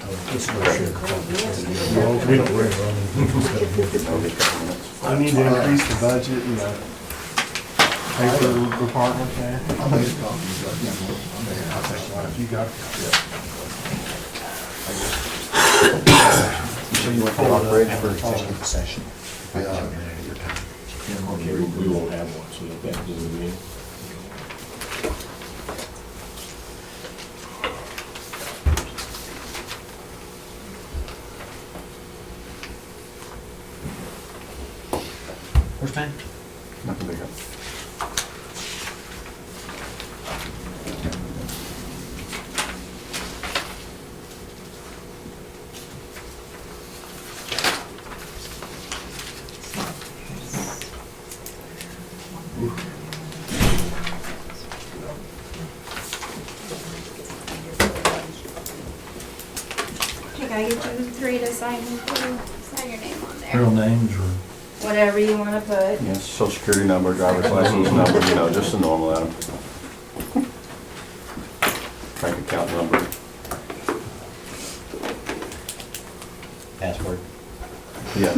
We don't worry about I need to increase the budget in the paper department there. I'll take one if you got it. So you want to operate for executive session? Yeah. We won't have one, so that doesn't mean. First time? Nothing big. Can I get you three to sign your name on there? Real names or? Whatever you wanna put. Yes, social security number, driver's license number, you know, just the normal, Adam. Bank account number. Password. Yeah.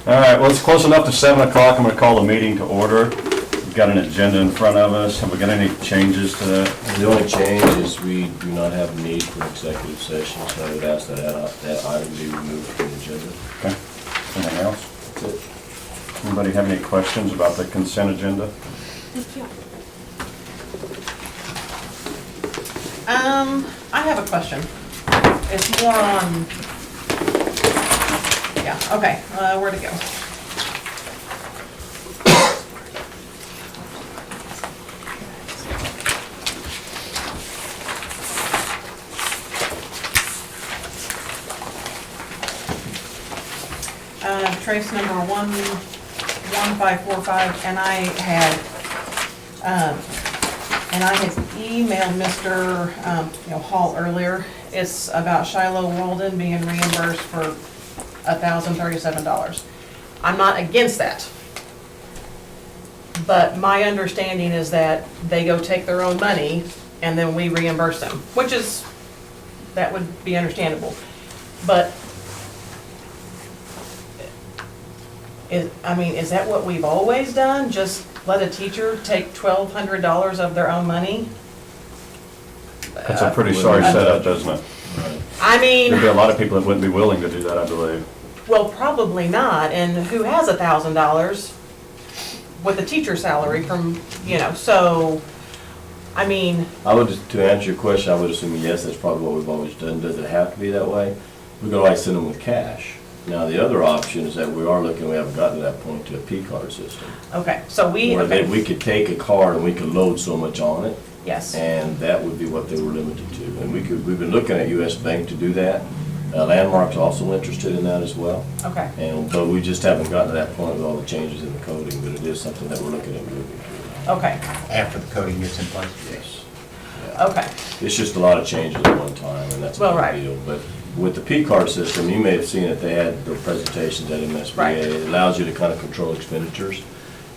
All right, well, it's close enough to 7 o'clock. I'm gonna call the meeting to order. We've got an agenda in front of us. Have we got any changes to that? The only change is we do not have a need for executive session, so I would ask that item be removed from the agenda. Okay. Anything else? That's it. Anybody have any questions about the consent agenda? I have a question. It's more on, yeah, okay, where'd it go? Trace number 1545, and I had emailed Mr. Hall earlier. It's about Shiloh Walden being reimbursed for $1,037. I'm not against that. But my understanding is that they go take their own money and then we reimburse them, which is, that would be understandable. But is that what we've always done? Just let a teacher take $1,200 of their own money? That's a pretty sorry setup, doesn't it? I mean, There'd be a lot of people that wouldn't be willing to do that, I believe. well, probably not, and who has $1,000 with a teacher salary from, so, I mean, I would just, to answer your question, I would assume yes, that's probably what we've always done. Does it have to be that way? We could always send them with cash. Now, the other option is that we haven't gotten to that point, to a P card system. okay, so we, Where okay, we could take a card and we could load so much on it, yes, and that would be what they were limited to. And we've been looking at US Bank to do that. Landmark's also interested in that as well. okay, But we just haven't gotten to that point with all the changes in the coding, but it is something that we're looking at moving to. okay, After the coding gets in place? Yes. okay, It's just a lot of changes at one time, and that's a Well, big right. deal. But with the P card system, you may have seen that they had the presentations at MSBA. Right. It allows you to kind of control expenditures.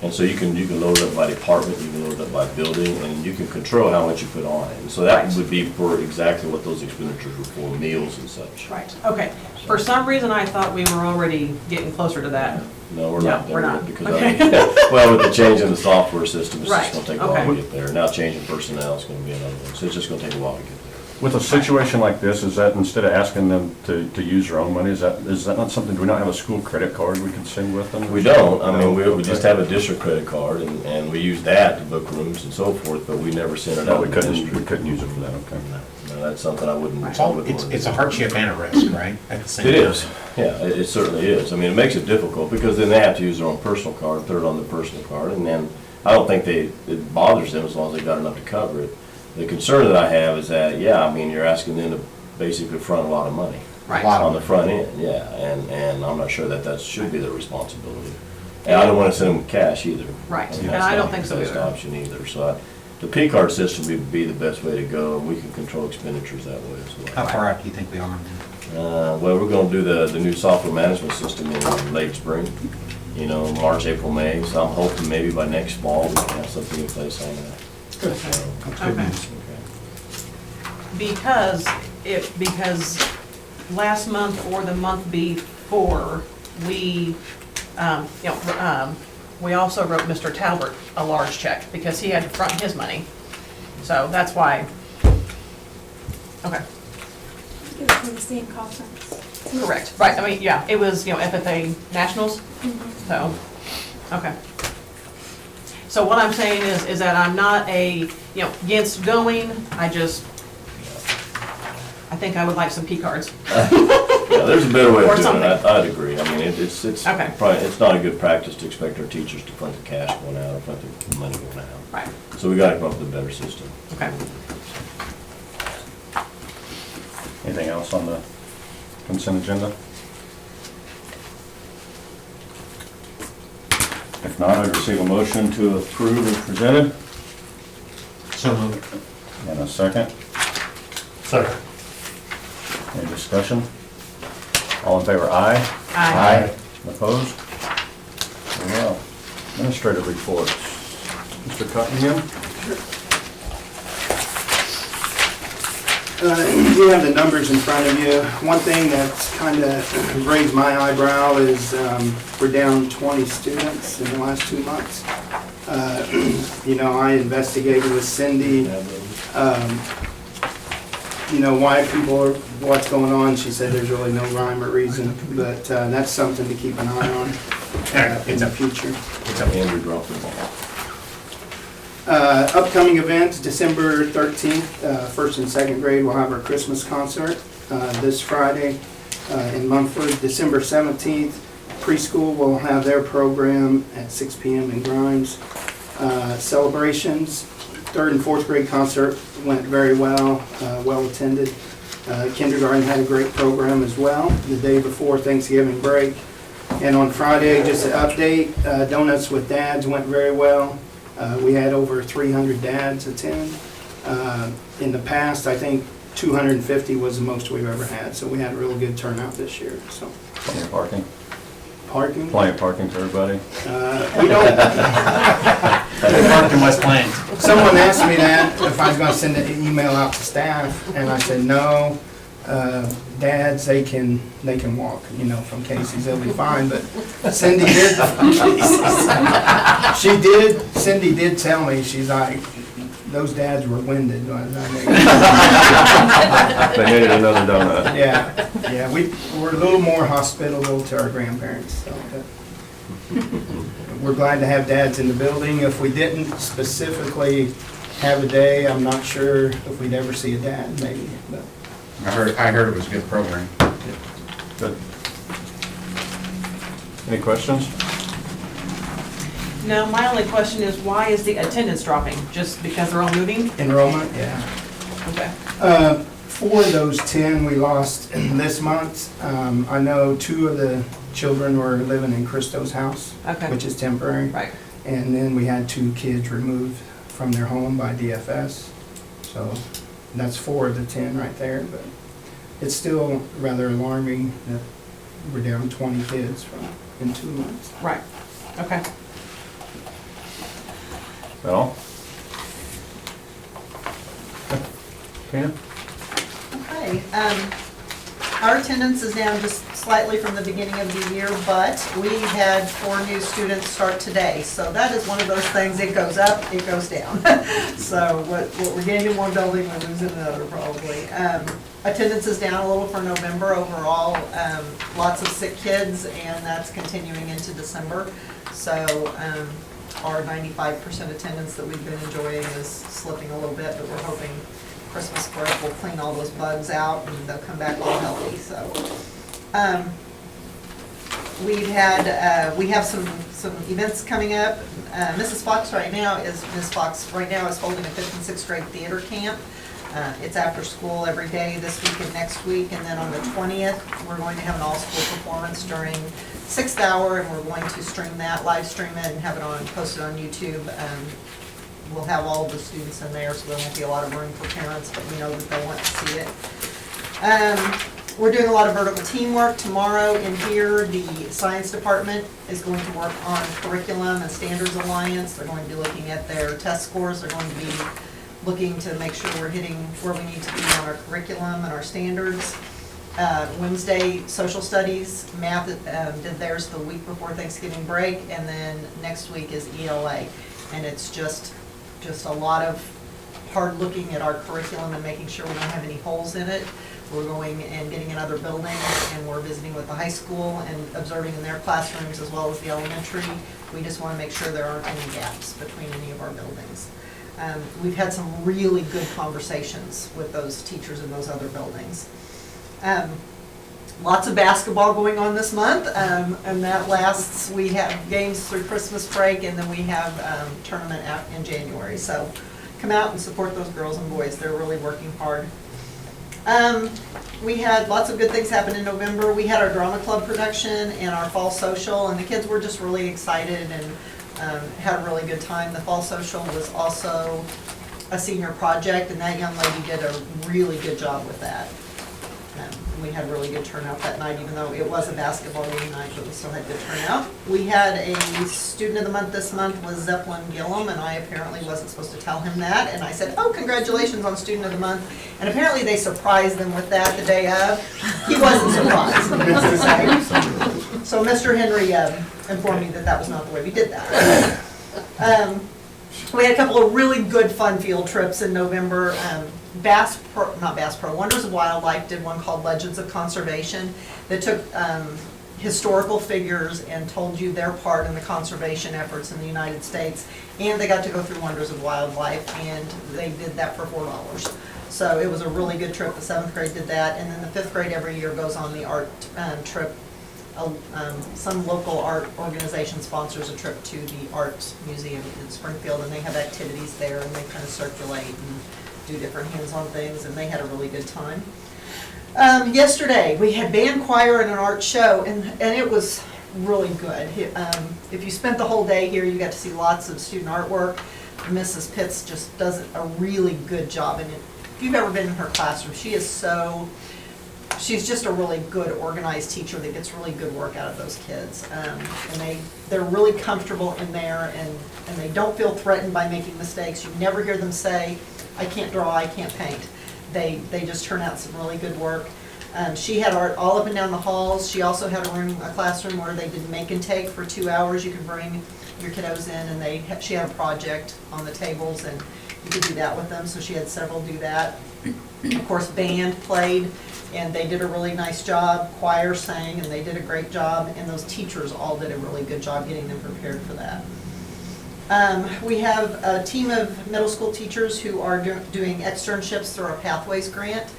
And so you can load it up by department, you can load it up by building, and you can control how much you put on it. And so that Right. would be for exactly what those expenditures were for, meals and such. right, okay. For some reason, I thought we were already getting closer to that. No, we're No, not there we're yet not. because Okay. well, with the change in the software system, it's Right, just gonna take a while okay. to get there. Now changing personnel is gonna be another one, so it's just gonna take a while to get there. With a situation like this, is that instead of asking them to use their own money, is that not something, do we not have a school credit card we can send with them? We don't, I mean, we just have a district credit card, and we use that to book rooms and so forth, but we never send it No, out. we to the couldn't district. use it for that, okay. No, that's something I wouldn't. It's all, it's a hardship and a risk, right? At the same It time. is, yeah, it certainly is. I mean, it makes it difficult, because then they have to use their own personal card, put it on their personal card, and then I don't think it bothers them as long as they got enough to cover it. The concern that I have is that, yeah, I mean, you're asking them to basically front a lot of money. Right. Lot On the of, front end, yeah, and I'm not sure that should be their responsibility. And I don't wanna send them with cash either. Right, That's and not I don't think so the best either. option either, so the P card system would be the best way to go, and we can control expenditures that way as how well. far out do you think we are? Well, we're gonna do the new software management system in late spring, March, April, May, so I'm hoping maybe by next fall we can have something in place on that. Good. So, That's good Okay. news. okay. Because last month or the month before, we, we also wrote Mr. Talbert a large check because he had to front his money. So that's why. Okay, It was for the same conference. correct. Right, I mean, yeah, it was, FFA Nationals, so, okay. So what I'm saying is that I'm not against going, I think I would like some P cards. Yeah, there's a better way Or of doing something. it, I'd agree. I mean, it's Okay. probably, it's not a good practice to expect our teachers to front the cash going out or front the money going out. Right, So we gotta come up with a better system. okay. Anything else on the consent agenda? If not, I'd receive a motion to approve as presented. So moved. And a second. Second. Any discussion? All in favor, aye? Aye. Opposed? Very well. Administrative reports. Mr. Cunningham? You have the numbers in front of you. One thing that's kind of raised my eyebrow is we're down 20 students in the last 2 months. I investigated with Cindy, why people are, what's going on. She said there's really no rhyme or reason, but that's something to keep an eye on in the future. Andrew dropped the ball. Upcoming events, December 13th, first and second grade will have our Christmas concert this Friday in Mumford. December 17th, preschool will have their program at 6 p.m. in Grimes. Celebrations, third and fourth grade concert went very well, well attended. Kindergarten had a great program as well the day before Thanksgiving break. And on Friday, just an update, Donuts with Dads went very well. We had over 300 dads attend. In the past, I think 250 was the most we've ever had, so we had a real good turnout this year. So Plenty of parking? parking, Plenty of parking for everybody? we don't. They parked in West Plains. Someone asked me that if I was going to send an email out to staff, and I said no. Dads, they can walk, from Casey's, they'll be fine. But Cindy did. Cindy did tell me, she's like, those dads were winded. They needed another donut. Yeah, we're a little more hospitable to our grandparents. So we're glad to have dads in the building. If we didn't specifically have a day, I'm not sure if we'd ever see a dad, maybe. But I heard it was a good program. Good. Any questions? No, my only question is, why is the attendance dropping? Just because they're all moving? enrollment, yeah. Okay. 4 of those 10 we lost this month. I know 2 of the children were living in Christo's house, Okay. which is temporary. Right. And then we had 2 kids removed from their home by DFS. So that's 4 of the 10 right there, but it's still rather alarming that we're down 20 kids in 2 months. Right. Okay. At all? Tina? Okay, our attendance is down just slightly from the beginning of the year, but we had 4 new students start today. So that is one of those things, it goes up, it goes down. So what we're getting in one building, we're losing another probably. Attendance is down a little for November overall, lots of sick kids, and that's continuing into December. So our 95% attendance that we've been enjoying is slipping a little bit, but we're hoping Christmas break will clean all those bugs out and they'll come back all healthy. So we have some events coming up. Ms. Fox right now is holding a 5th and 6th grade theater camp. It's after school every day this week and next week, and then on the 20th we're going to have an all-school performance during 6th hour, and we're going to stream that, live stream it, and have it posted on YouTube. We'll have all of the students in there, so there won't be a lot of room for parents, but we know that they want to see it. We're doing a lot of vertical teamwork tomorrow in here. The science department is going to work on curriculum and standards alliance. They're going to be looking at their test scores. They're going to be looking to make sure we're hitting where we need to be on our curriculum and our standards. Wednesday, social studies, math did theirs the week before Thanksgiving break, and then next week is ELA. And it's just a lot of hard looking at our curriculum and making sure we don't have any holes in it. We're going and getting in other buildings, and we're visiting with the high school and observing in their classrooms as well as the elementary. We just want to make sure there aren't any gaps between any of our buildings. We've had some really good conversations with those teachers in those other buildings. Lots of basketball going on this month, and that lasts, we have games through Christmas break, and then we have tournament in January. So come out and support those girls and boys. They're really working hard. We had lots of good things happen in November. We had our drama club production and our fall social, and the kids were just really excited and had a really good time. The fall social was also a senior project, and that young lady did a really good job with that. We had really good turnout that night, even though it was a basketball game night, but we still had good turnout. We had a student of the month this month was Zeppelin Gillum, and I apparently wasn't supposed to tell him that. And I said, oh, congratulations on student of the month. And apparently they surprised them with that the day of. He wasn't surprised, needless to say. So Mr. Henry informed me that that was not the way we did that. We had a couple of really good fun field trips in November. Wonders of Wildlife did one called Legends of Conservation that took historical figures and told you their part in the conservation efforts in the United States. And they got to go through Wonders of Wildlife, and they did that for $4. So it was a really good trip. The 7th grade did that, and then the 5th grade every year goes on the art trip. Some local art organization sponsors a trip to the art museum in Springfield, and they have activities there, and they kind of circulate and do different hands-on things, and they had a really good time. Yesterday, we had band, choir, and an art show, and it was really good. If you spent the whole day here, you got to see lots of student artwork. Mrs. Pitts just does a really good job, and if you've ever been in her classroom, she's just a really good organized teacher that gets really good work out of those kids. And they're really comfortable in there, and they don't feel threatened by making mistakes. You never hear them say, I can't draw, I can't paint. They just turn out some really good work. She had art all up and down the halls. She also had a classroom where they did make and take for 2 hours. You could bring your kiddos in, and she had a project on the tables, and you could do that with them. So she had several do that. Of course, band played, and they did a really nice job. Choir sang, and they did a great job. And those teachers all did a really good job getting them prepared for that. We have a team of middle school teachers who are doing externships through our Pathways grant,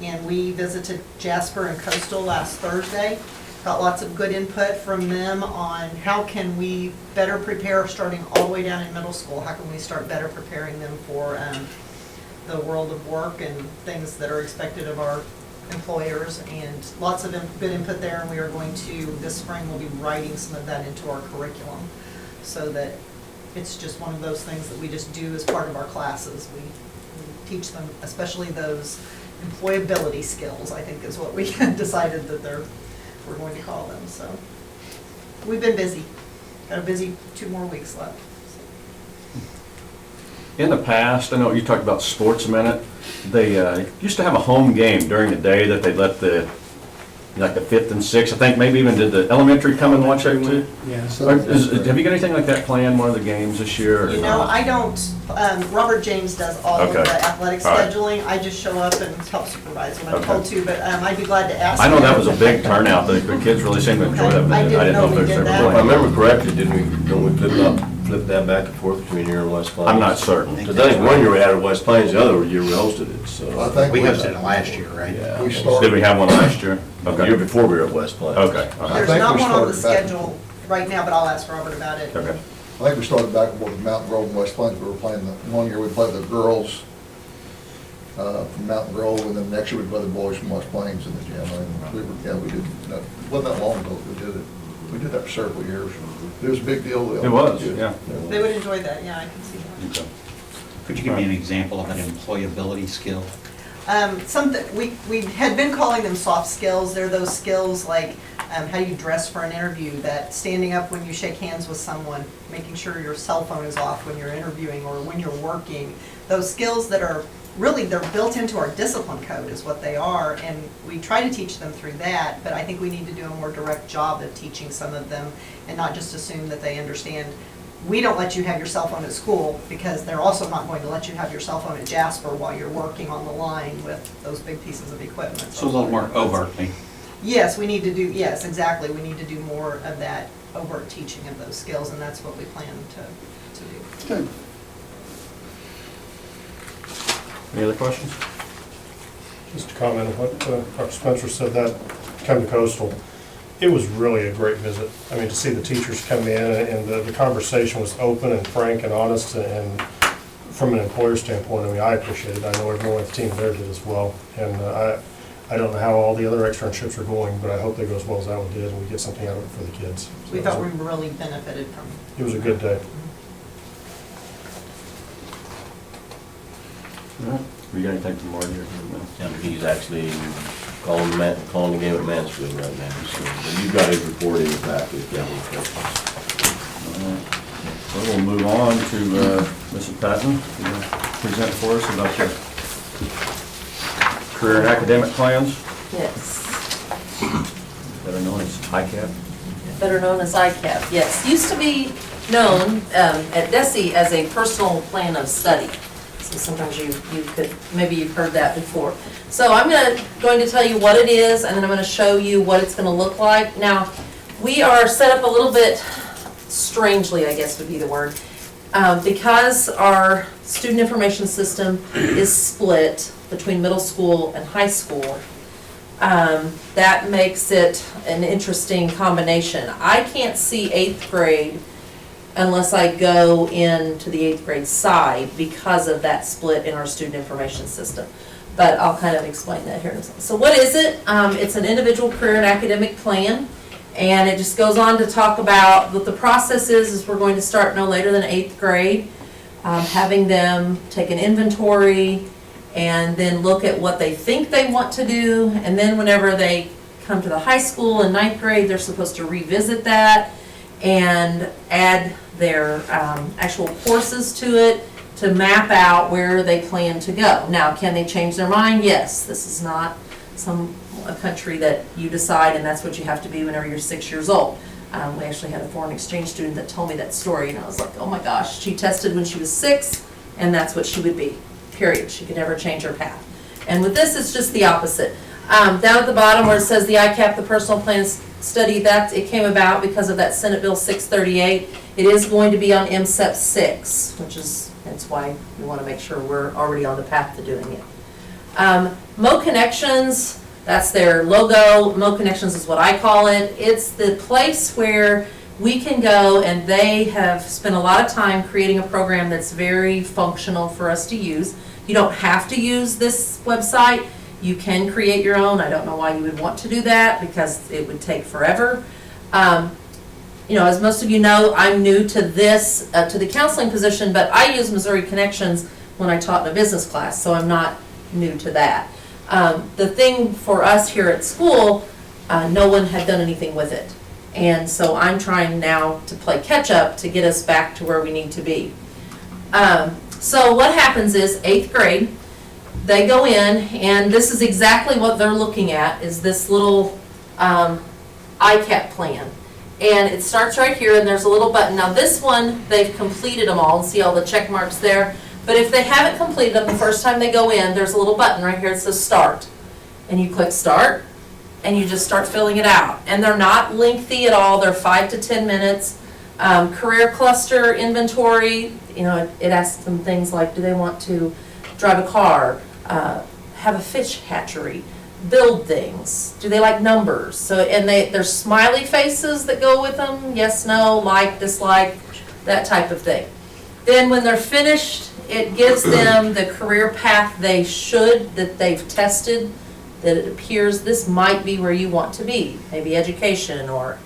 and we visited Jasper and Coastal last Thursday. Got lots of good input from them on how can we better prepare, starting all the way down in middle school. How can we start better preparing them for the world of work and things that are expected of our employers, and lots of good input there. And we are going to, this spring, we'll be writing some of that into our curriculum, so that it's just one of those things that we just do as part of our classes. We teach them, especially those employability skills, I think is what we decided that we're going to call them. So we've been busy. Got a busy 2 more weeks left. In the past, I know you talked about sports a minute, they used to have a home game during the day that they'd let the 5th and 6th, I think maybe even did the elementary come and watch that too? Yeah. Have you got anything like that planned, one of the games this year? Or You know, not? I don't, Robert James does all of Okay. the athletic All right. scheduling. I just show up and help supervise when I'm Okay. told to, but I'd be glad to ask. I know him. that was a big turnout, the kids really seemed to enjoy that, but I I didn't didn't know know if we there's did ever that. If I playing. remember correctly, don't we flip that back and forth between here and West Plains? I'm not certain. Because I think 1 year we had it at West Plains, the other year we hosted it, I so. think We hosted it last year, right? Yeah. We Did started, we have one last year? The year Okay, before we were at West Plains. okay, all right. There's think not we one on the started back- schedule right now, but I'll ask Robert about it. Okay. I think we started back with Mountain Grove and West Plains. We were playing one year we played the girls from Mountain Grove, and then next year we played the boys from West Plains in the gym. And we did, it wasn't that long ago we did it. We did that for several years. It was a big deal. It was, yeah. They would enjoy that, yeah, I can see that. Okay. Could you give me an example of an employability skill? Something, we had been calling them soft skills. They're those skills like how you dress for an interview, that standing up when you shake hands with someone, making sure your cell phone is off when you're interviewing or when you're working. Those skills that are really, they're built into our discipline code is what they are, and we try to teach them through that, but I think we need to do a more direct job of teaching some of them and not just assume that they understand. We don't let you have your cell phone at school because they're also not going to let you have your cell phone at Jasper while you're working on the line with those big pieces of equipment. So a little more overtly. Yes, we need to do, yes, exactly. We need to do more of that overt teaching of those skills, and that's what we plan to do. Good. Any other questions? Just to comment on what Dr. Spencer said, that come to Coastal, it was really a great visit. I mean, to see the teachers come in and the conversation was open and frank and honest, and from an employer standpoint, I mean, I appreciate it. I know everyone on the team there did as well. And I don't know how all the other externships are going, but I hope they go as well as that one did, and we get something out of it for the kids. So We thought we really benefited from it. it was a good day. All right. We got anything from Marty here? Yeah, he's actually calling the game at Mansfield right now, so you've got his report in your packet if you have any questions. All right. So we'll move on to Mrs. Patton, to present for us about your career and academic plans, Yes, better known as ICAP. better known as ICAP, yes. Used to be known at DESE as a personal plan of study. So sometimes you could, maybe you've heard that before. So I'm going to tell you what it is, and then I'm going to show you what it's going to look like. Now, we are set up a little bit strangely, I guess would be the word, because our student information system is split between middle school and high school. That makes it an interesting combination. I can't see 8th grade unless I go into the 8th grade side because of that split in our student information system. But I'll kind of explain that here in a second. So what is it? It's an individual career and academic plan, and it just goes on to talk about what the process is we're going to start no later than 8th grade, having them take an inventory and then look at what they think they want to do, and then whenever they come to the high school in 9th grade, they're supposed to revisit that and add their actual courses to it to map out where they plan to go. Now, can they change their mind? Yes. This is not a country that you decide and that's what you have to be whenever you're 6 years old. We actually had a foreign exchange student that told me that story, and I was like, oh my gosh, she tested when she was 6, and that's what she would be, period. She could never change her path. And with this, it's just the opposite. Down at the bottom where it says the ICAP, the personal plan study, that it came about because of that Senate Bill 638. It is going to be on MSEP 6, which is, that's why we want to make sure we're already on the path to doing it. Mo Connections, that's their logo. Mo Connections is what I call it. It's the place where we can go, and they have spent a lot of time creating a program that's very functional for us to use. You don't have to use this website. You can create your own. I don't know why you would want to do that because it would take forever. You know, as most of you know, I'm new to this, to the counseling position, but I use Missouri Connections when I taught in a business class, so I'm not new to that. The thing for us here at school, no one had done anything with it. And so I'm trying now to play catch up to get us back to where we need to be. So what happens is 8th grade, they go in, and this is exactly what they're looking at, is this little ICAP plan. And it starts right here, and there's a little button. Now this one, they've completed them all, and see all the check marks there. But if they haven't completed them the first time they go in, there's a little button right here that says start. And you click start, and you just start filling it out. And they're not lengthy at all. They're 5 to 10 minutes. Career cluster inventory, you know, it asks them things like, do they want to drive a car, have a fish hatchery, build things, do they like numbers? So, and there's smiley faces that go with them, yes, no, like, dislike, that type of thing. Then when they're finished, it gives them the career path that they've tested, that it appears this might be where you want to be, maybe education or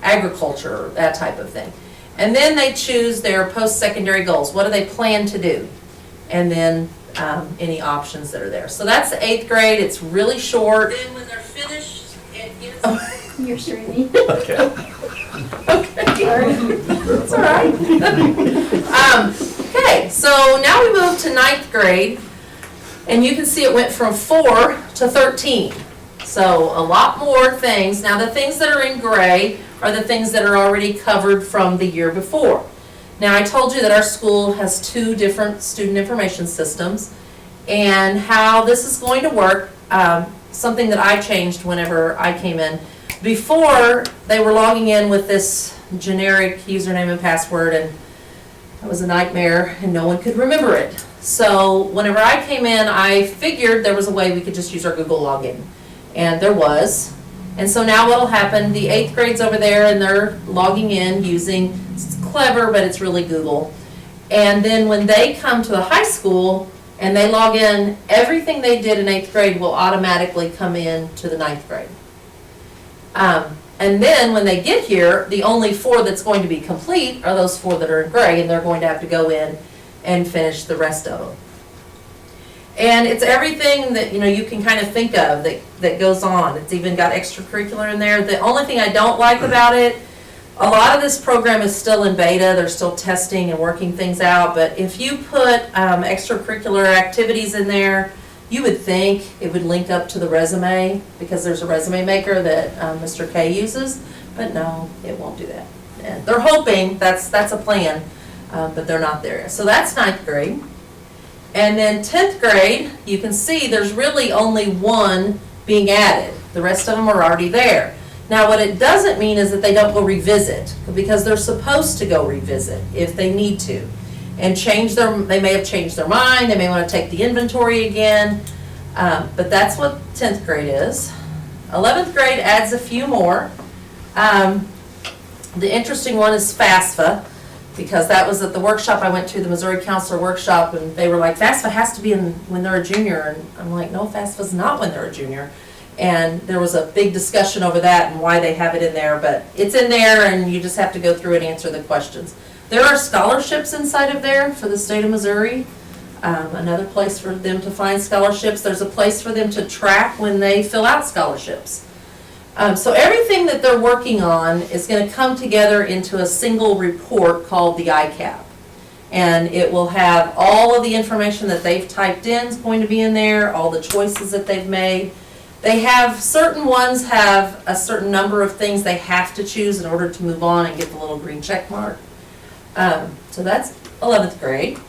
agriculture, that type of thing. And then they choose their post-secondary goals. What do they plan to do? And then any options that are there. So that's the 8th grade. It's really short. Then when they're finished, it gives You're streaming. Okay. Okay. That's all right. Okay, so now we move to 9th grade. And you can see it went from 4 to 13. So a lot more things. Now the things that are in gray are the things that are already covered from the year before. Now I told you that our school has 2 different student information systems, and how this is going to work, something that I changed whenever I came in. Before, they were logging in with this generic username and password, and it was a nightmare and no one could remember it. So whenever I came in, I figured there was a way we could just use our Google login. And there was. And so now what'll happen, the 8th grade's over there and they're logging in using, it's clever, but it's really Google. And then when they come to the high school and they log in, everything they did in 8th grade will automatically come in to the 9th grade. And then when they get here, the only 4 that's going to be complete are those 4 that are in gray, and they're going to have to go in and finish the rest of them. And it's everything that, you know, you can kind of think of that goes on. It's even got extracurricular in there. The only thing I don't like about it, a lot of this program is still in beta. They're still testing and working things out. But if you put extracurricular activities in there, you would think it would link up to the resume, because there's a resume maker that Mr. K uses. But no, it won't do that. And they're hoping, that's a plan, but they're not there. So that's 9th grade. And then 10th grade, you can see there's really only 1 being added. The rest of them are already there. Now what it doesn't mean is that they don't go revisit, because they're supposed to go revisit if they need to. And they may have changed their mind, they may want to take the inventory again, but that's what 10th grade is. 11th grade adds a few more. The interesting one is FAFSA, because that was at the workshop I went to, the Missouri Counselor Workshop, and they were like, FAFSA has to be in when they're a junior, and I'm like, no, FAFSA's not when they're a junior. And there was a big discussion over that and why they have it in there, but it's in there and you just have to go through and answer the questions. There are scholarships inside of there for the state of Missouri, another place for them to find scholarships. There's a place for them to track when they fill out scholarships. So everything that they're working on is going to come together into a single report called the ICAP. And it will have all of the information that they've typed in is going to be in there, all the choices that they've made. They have, certain ones have a certain number of things they have to choose in order to move on and get the little green check mark. So that's 11th grade.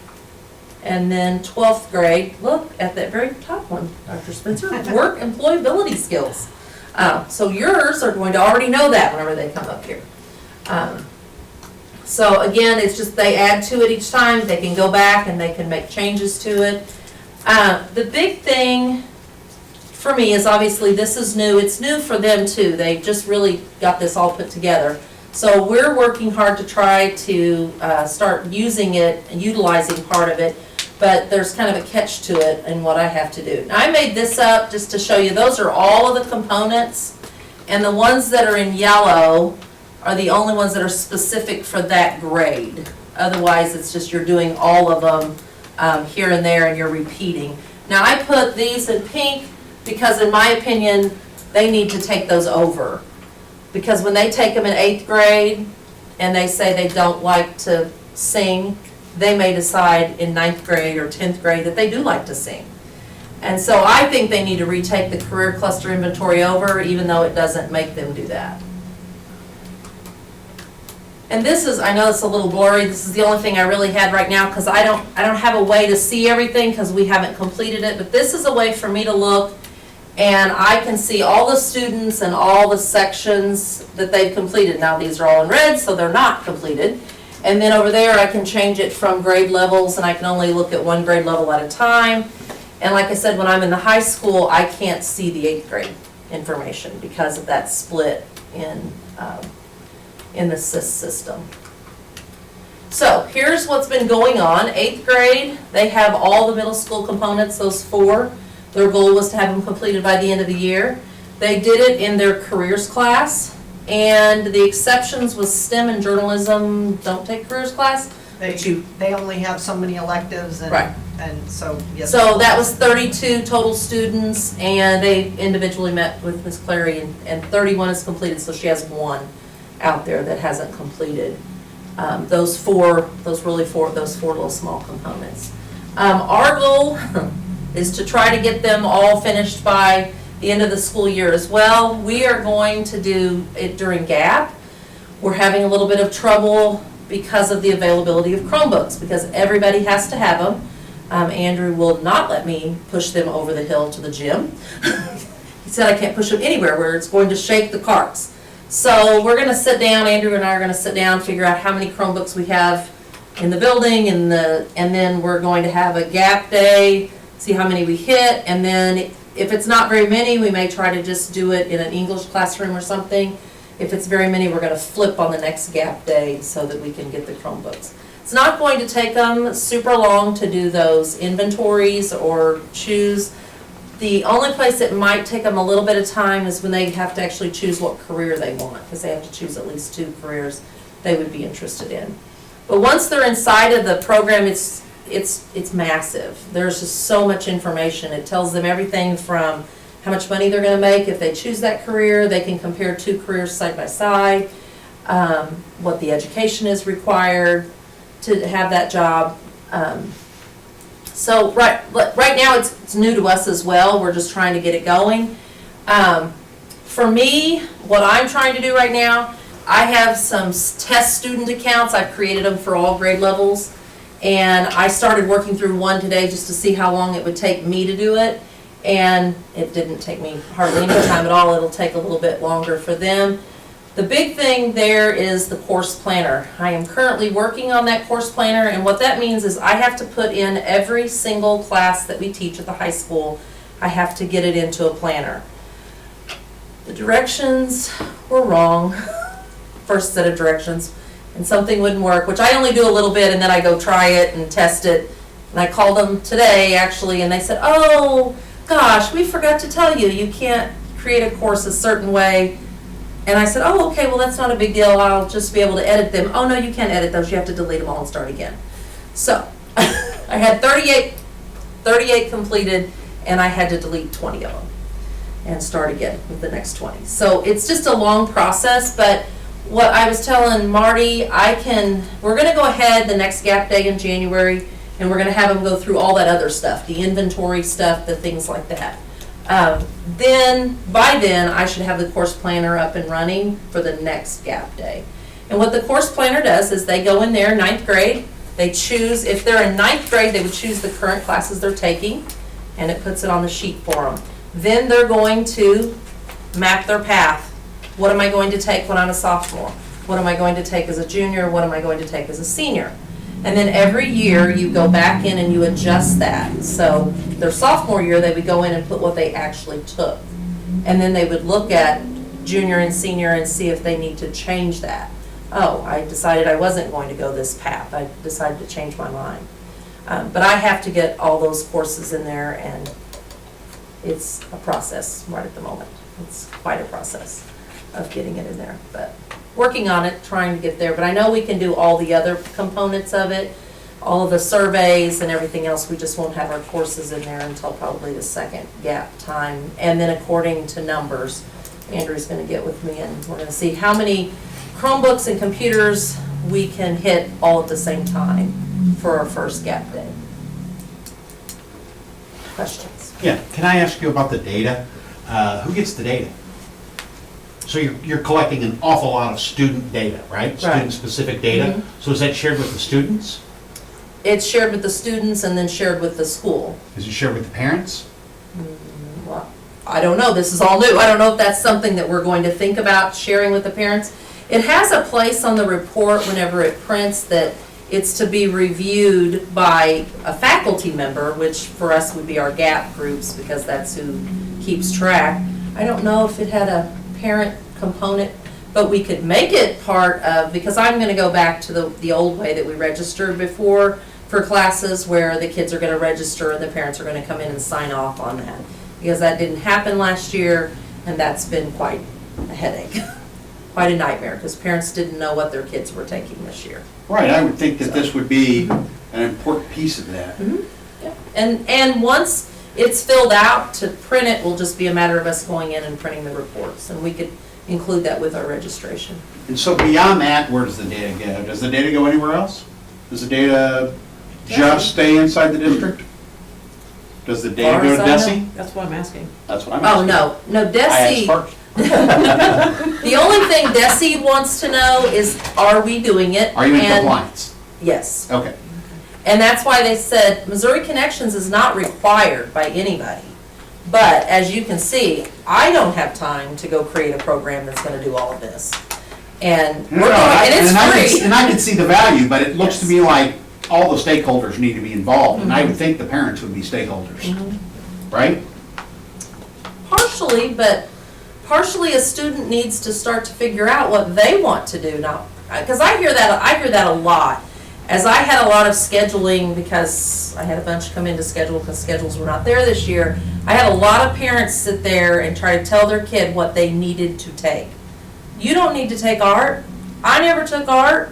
And then 12th grade, look at that very top one, Dr. Spencer, work employability skills. So yours are going to already know that whenever they come up here. So again, it's just they add to it each time. They can go back and they can make changes to it. The big thing for me is obviously this is new. It's new for them too. They just really got this all put together. So we're working hard to try to start using it and utilizing part of it. But there's kind of a catch to it in what I have to do. Now I made this up just to show you, those are all of the components, and the ones that are in yellow are the only ones that are specific for that grade. Otherwise, it's just you're doing all of them here and there and you're repeating. Now I put these in pink because in my opinion, they need to take those over. Because when they take them in 8th grade and they say they don't like to sing, they may decide in 9th grade or 10th grade that they do like to sing. And so I think they need to retake the career cluster inventory over, even though it doesn't make them do that. And this is, I know it's a little blurry, this is the only thing I really had right now because I don't have a way to see everything because we haven't completed it, but this is a way for me to look and I can see all the students and all the sections that they've completed. Now these are all in red, so they're not completed. And then over there I can change it from grade levels and I can only look at one grade level at a time. And like I said, when I'm in the high school, I can't see the 8th grade information because of that split in the SIS system. So here's what's been going on. 8th grade, they have all the middle school components, those 4. Their goal was to have them completed by the end of the year. They did it in their careers class, and the exceptions was STEM and journalism don't take careers class. They only have so many electives and, right. And so, yes. So that was 32 total students, and they individually met with Ms. Clary, and 31 is completed, so she has 1 out there that hasn't completed. Those four little small components. Our goal is to try to get them all finished by the end of the school year as well. We are going to do it during GAP. We're having a little bit of trouble because of the availability of Chromebooks, because everybody has to have them. Andrew will not let me push them over the hill to the gym. He said I can't push them anywhere where it's going to shake the carts. So we're gonna sit down, Andrew and I are gonna sit down, figure out how many Chromebooks we have in the building, and then we're going to have a gap day, see how many we hit, and then if it's not very many, we may try to just do it in an English classroom or something. If it's very many, we're gonna flip on the next gap day so that we can get the Chromebooks. It's not going to take them super long to do those inventories or choose. The only place it might take them a little bit of time is when they have to actually choose what career they want, because they have to choose at least 2 careers they would be interested in. But once they're inside of the program, it's massive. There's just so much information. It tells them everything from how much money they're gonna make if they choose that career. They can compare 2 careers side by side, what the education is required to have that job. So right now it's new to us as well. We're just trying to get it going. For me, what I'm trying to do right now, I have some test student accounts. I've created them for all grade levels. And I started working through one today just to see how long it would take me to do it. And it didn't take me hardly any time at all. It'll take a little bit longer for them. The big thing there is the course planner. I am currently working on that course planner, and what that means is I have to put in every single class that we teach at the high school. I have to get it into a planner. The directions were wrong, first set of directions, and something wouldn't work, which I only do a little bit and then I go try it and test it. And I called them today actually, and they said, oh gosh, we forgot to tell you, you can't create a course a certain way. And I said, oh, okay, well, that's not a big deal. I'll just be able to edit them. Oh, no, you can't edit those. You have to delete them all and start again. So I had 38 completed, and I had to delete 20 of them and start again with the next 20. So it's just a long process, but what I was telling Marty, we're going to go ahead the next gap day in January, and we're going to have them go through all that other stuff, the inventory stuff, the things like that. By then, I should have the course planner up and running for the next gap day. And what the course planner does is they go in there, 9th grade, they choose, if they're in 9th grade, they would choose the current classes they're taking, and it puts it on the sheet for them. Then they're going to map their path. What am I going to take when I'm a sophomore? What am I going to take as a junior? What am I going to take as a senior? And then every year you go back in and you adjust that. So their sophomore year, they would go in and put what they actually took. And then they would look at junior and senior and see if they need to change that. Oh, I decided I wasn't going to go this path. I decided to change my mind. But I have to get all those courses in there, and it's a process right at the moment. It's quite a process of getting it in there. But working on it, trying to get there, but I know we can do all the other components of it, all of the surveys and everything else. We just won't have our courses in there until probably the second gap time. And then according to numbers, Andrew's going to get with me, and we're going to see how many Chromebooks and computers we can hit all at the same time for our first gap day. Questions? Yeah, can I ask you about the data? Who gets the data? So you're collecting an awful lot of student data, right? Student-specific data. Mm-hmm. So is that shared with the students? It's shared with the students and then shared with the school. Is it shared with the parents? Well, I don't know, this is all new. I don't know if that's something that we're going to think about sharing with the parents. It has a place on the report whenever it prints that it's to be reviewed by a faculty member, which for us would be our GAP groups, because that's who keeps track. I don't know if it had a parent component, but we could make it part of, because I'm going to go back to the old way that we registered before for classes, where the kids are going to register and the parents are going to come in and sign off on that, because that didn't happen last year, and that's been quite a headache, quite a nightmare, because parents didn't know what their kids were taking this year. Right, I would think that this would be an important piece of that. Mm-hmm. Yeah. And once it's filled out, to print it will just be a matter of us going in and printing the reports, and we could include that with our registration. And so beyond that, where does the data go? Does the data go anywhere else? Does the data just stay inside the district? Does the Far data go as to I know. Desi? That's what I'm asking. That's what I'm Oh, asking. no, I asked Desi, first. the only thing Desi wants to know is, are we doing it? Are you in And- compliance? Yes. Okay. And that's why they said Missouri Connections is not required by anybody. But as you can see, I don't have time to go create a program that's gonna do all of this. And we're doing, and it's free. And I can see the value, but it looks to Yes. me like all the stakeholders need to be involved, and I would think the parents would be stakeholders, right? Partially, but partially a student needs to start to figure out what they want to do now. Because I hear that a lot. As I had a lot of scheduling, because I had a bunch come in to schedule because schedules were not there this year, I had a lot of parents sit there and try to tell their kid what they needed to take. You don't need to take art. I never took art.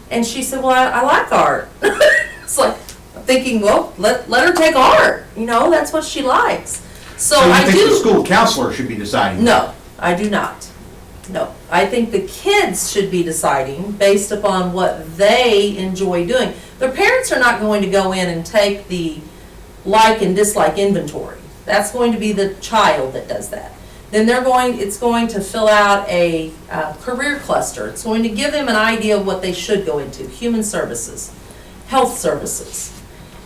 And she said, well, I like art. It's like, I'm thinking, well, let her take art. You know, that's what she likes. So So you I think the do. school counselor should be deciding? No, I do not. No, I think the kids should be deciding based upon what they enjoy doing. Their parents are not going to go in and take the like and dislike inventory. That's going to be the child that does that. Then it's going to fill out a career cluster. It's going to give them an idea of what they should go into, human services, health services.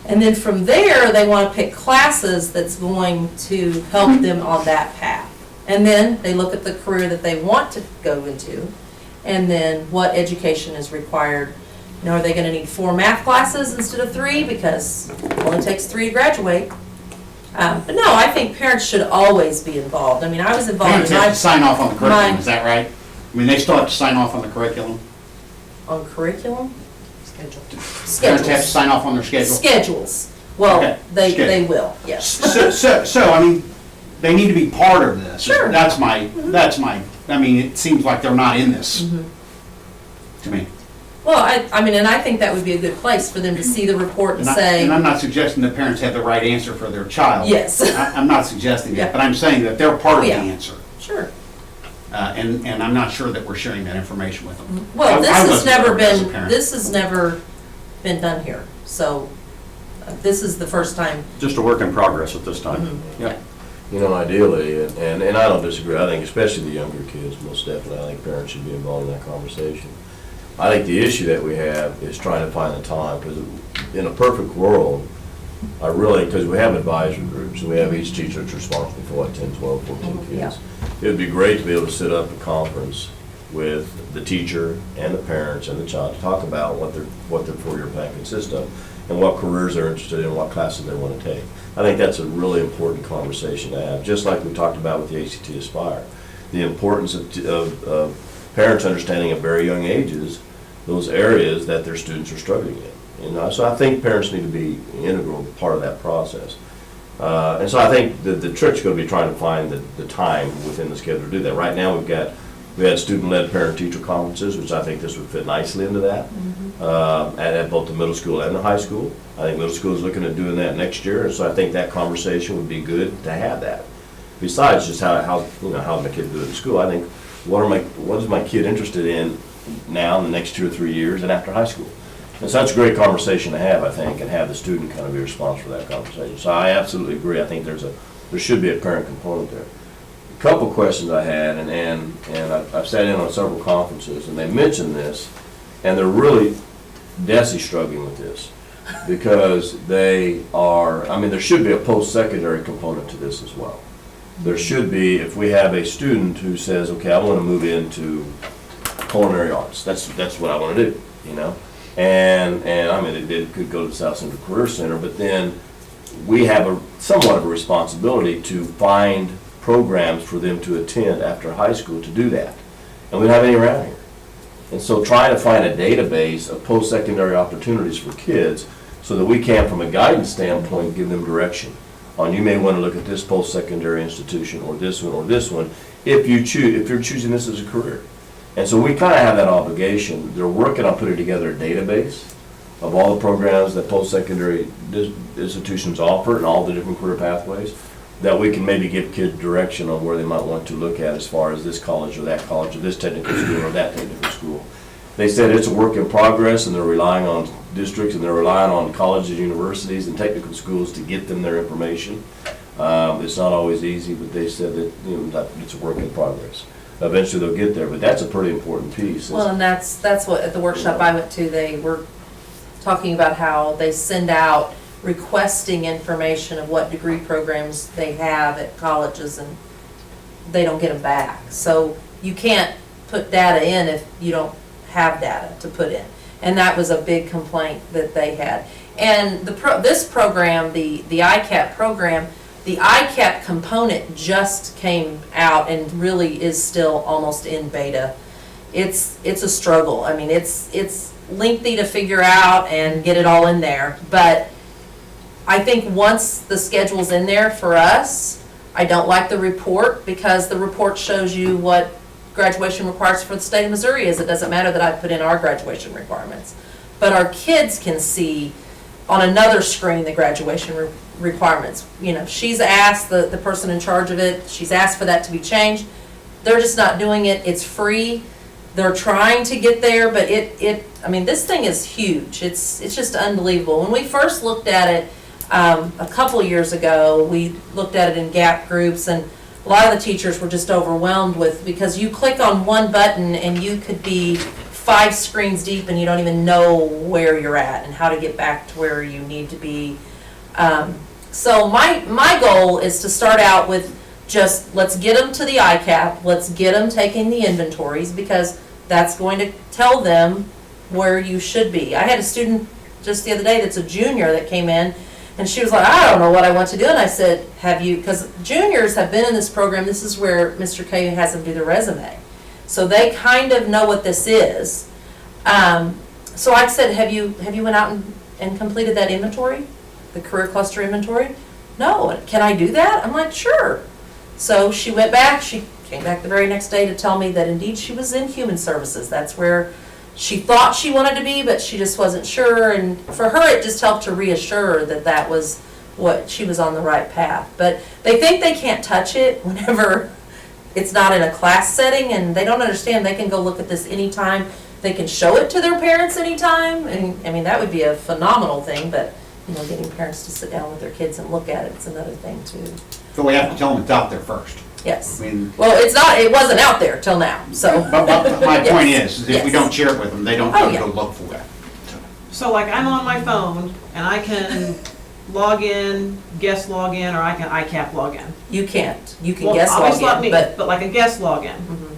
And then from there, they want to pick classes that's going to help them on that path. And then they look at the career that they want to go into, and then what education is required. You know, are they gonna need 4 math classes instead of 3, because it only takes 3 to graduate? But no, I think parents should always be involved. I mean, I was involved Parents in have to sign off on the curriculum, mine- is that right? I mean, they still have to sign off on the curriculum? on curriculum? Schedule. Parents have to Schedules. sign off on their schedule? Schedules. Well, Okay, they schedule. will, yes. So, I mean, they need to be part of this. Sure. That's my, I mean, it seems like they're not in this, to me. Well, I mean, and I think that would be a good place for them to see the report and And say, I'm not suggesting that parents have the right answer for their child. yes, I'm not suggesting Yeah. that, but I'm saying that they're part of the Yeah. answer. sure. And I'm not sure that we're sharing that information with them. Well, this I has wasn't never aware as a been, parent. this has never been done here, so this is the first time. Just a work in progress at this time. Yeah. You know, ideally, and I don't disagree, I think especially the younger kids, most definitely, I think parents should be involved in that conversation. I think the issue that we have is trying to find the time, because in a perfect world, because we have advisory groups, and we have each teacher that's responsible for what, 10, 12, 14 kids. Yeah. It would be great to be able to sit up at conference with the teacher and the parents and the child to talk about what their 4-year plan consists of, and what careers they're interested in, what classes they want to take. I think that's a really important conversation to have, just like we talked about with the ACT Aspire. The importance of parents understanding at very young ages those areas that their students are struggling in. You know, so I think parents need to be an integral part of that process. And so I think the trick's going to be trying to find the time within the schedule to do that. Right now, we had student-led parent-teacher conferences, which I think this would fit nicely into that, at both the middle school and the high school. I think middle school is looking at doing that next year, and so I think that conversation would be good to have that. Besides just how my kid do it in school, I think, what is my kid interested in now in the next 2 or 3 years and after high school? And so that's a great conversation to have, I think, and have the student kind of be responsible for that conversation. So I absolutely agree. I think there should be a parent component there. A couple questions I had, and I've sat in on several conferences, and they mentioned this, and they're really Desi struggling with this, because there should be a post-secondary component to this as well. There should be, if we have a student who says, okay, I want to move into culinary arts, that's what I want to do, you know? And I mean, it could go to the South Central Career Center, but then we have somewhat of a responsibility to find programs for them to attend after high school to do that. And we don't have any around here. And so trying to find a database of post-secondary opportunities for kids so that we can, from a guidance standpoint, give them direction on, you may want to look at this post-secondary institution or this one if you're choosing this as a career. And so we kind of have that obligation. They're working on putting together a database of all the programs that post-secondary institutions offer and all the different career pathways, that we can maybe give kids direction on where they might want to look at as far as this college or that college or this technical school or that technical school. They said it's a work in progress and they're relying on districts, and they're relying on colleges, universities, and technical schools to get them their information. It's not always easy, but they said that, that it's a work in progress. Eventually they'll get there, but that's a pretty important piece. Well, and that's what, at the workshop I went to, they were talking about how they send out requesting information of what degree programs they have at colleges, and they don't get them back. So you can't put data in if you don't have data to put in. And that was a big complaint that they had. And this program, the ICAP program, the ICAP component just came out and really is still almost in beta. It's a struggle. I mean, it's lengthy to figure out and get it all in there. But I think once the schedule's in there for us, I don't like the report, because the report shows you what graduation requirements for the state of Missouri is. It doesn't matter that I put in our graduation requirements. But our kids can see on another screen the graduation requirements. You know, she's asked, the person in charge of it, she's asked for that to be changed. They're just not doing it. It's free. They're trying to get there, but I mean, this thing is huge. It's just unbelievable. When we first looked at it a couple years ago, we looked at it in gap groups, and a lot of the teachers were just overwhelmed with, because you click on one button and you could be 5 screens deep and you don't even know where you're at and how to get back to where you need to be. So my goal is to start out with just, let's get them to the ICAP, let's get them taking the inventories, because that's going to tell them where you should be. I had a student just the other day that's a junior that came in, and she was like, I don't know what I want to do. And I said, have you, because juniors have been in this program, this is where Mr. K has them do their resume. So they kind of know what this is. So I said, have you went out and completed that inventory, the career cluster inventory? No. Can I do that? I'm like, sure. So she went back, she came back the very next day to tell me that indeed she was in human services. That's where she thought she wanted to be, but she just wasn't sure. And for her, it just helped to reassure that that was what she was on the right path. But they think they can't touch it whenever it's not in a class setting, and they don't understand they can go look at this anytime. They can show it to their parents anytime. And I mean, that would be a phenomenal thing, but getting parents to sit down with their kids and look at it, it's another thing too. So we have to tell them it's out there first. Yes. I mean, well, it wasn't out there till now, so. But my Yes. point is if we Yes. don't share it with them, they don't Oh, know to yeah. go look for it. So like I'm on my phone and I can log in, guest log in, or I can ICAP log in. You can't. You can Well, guest obviously not log me, in, but but like a guest log in.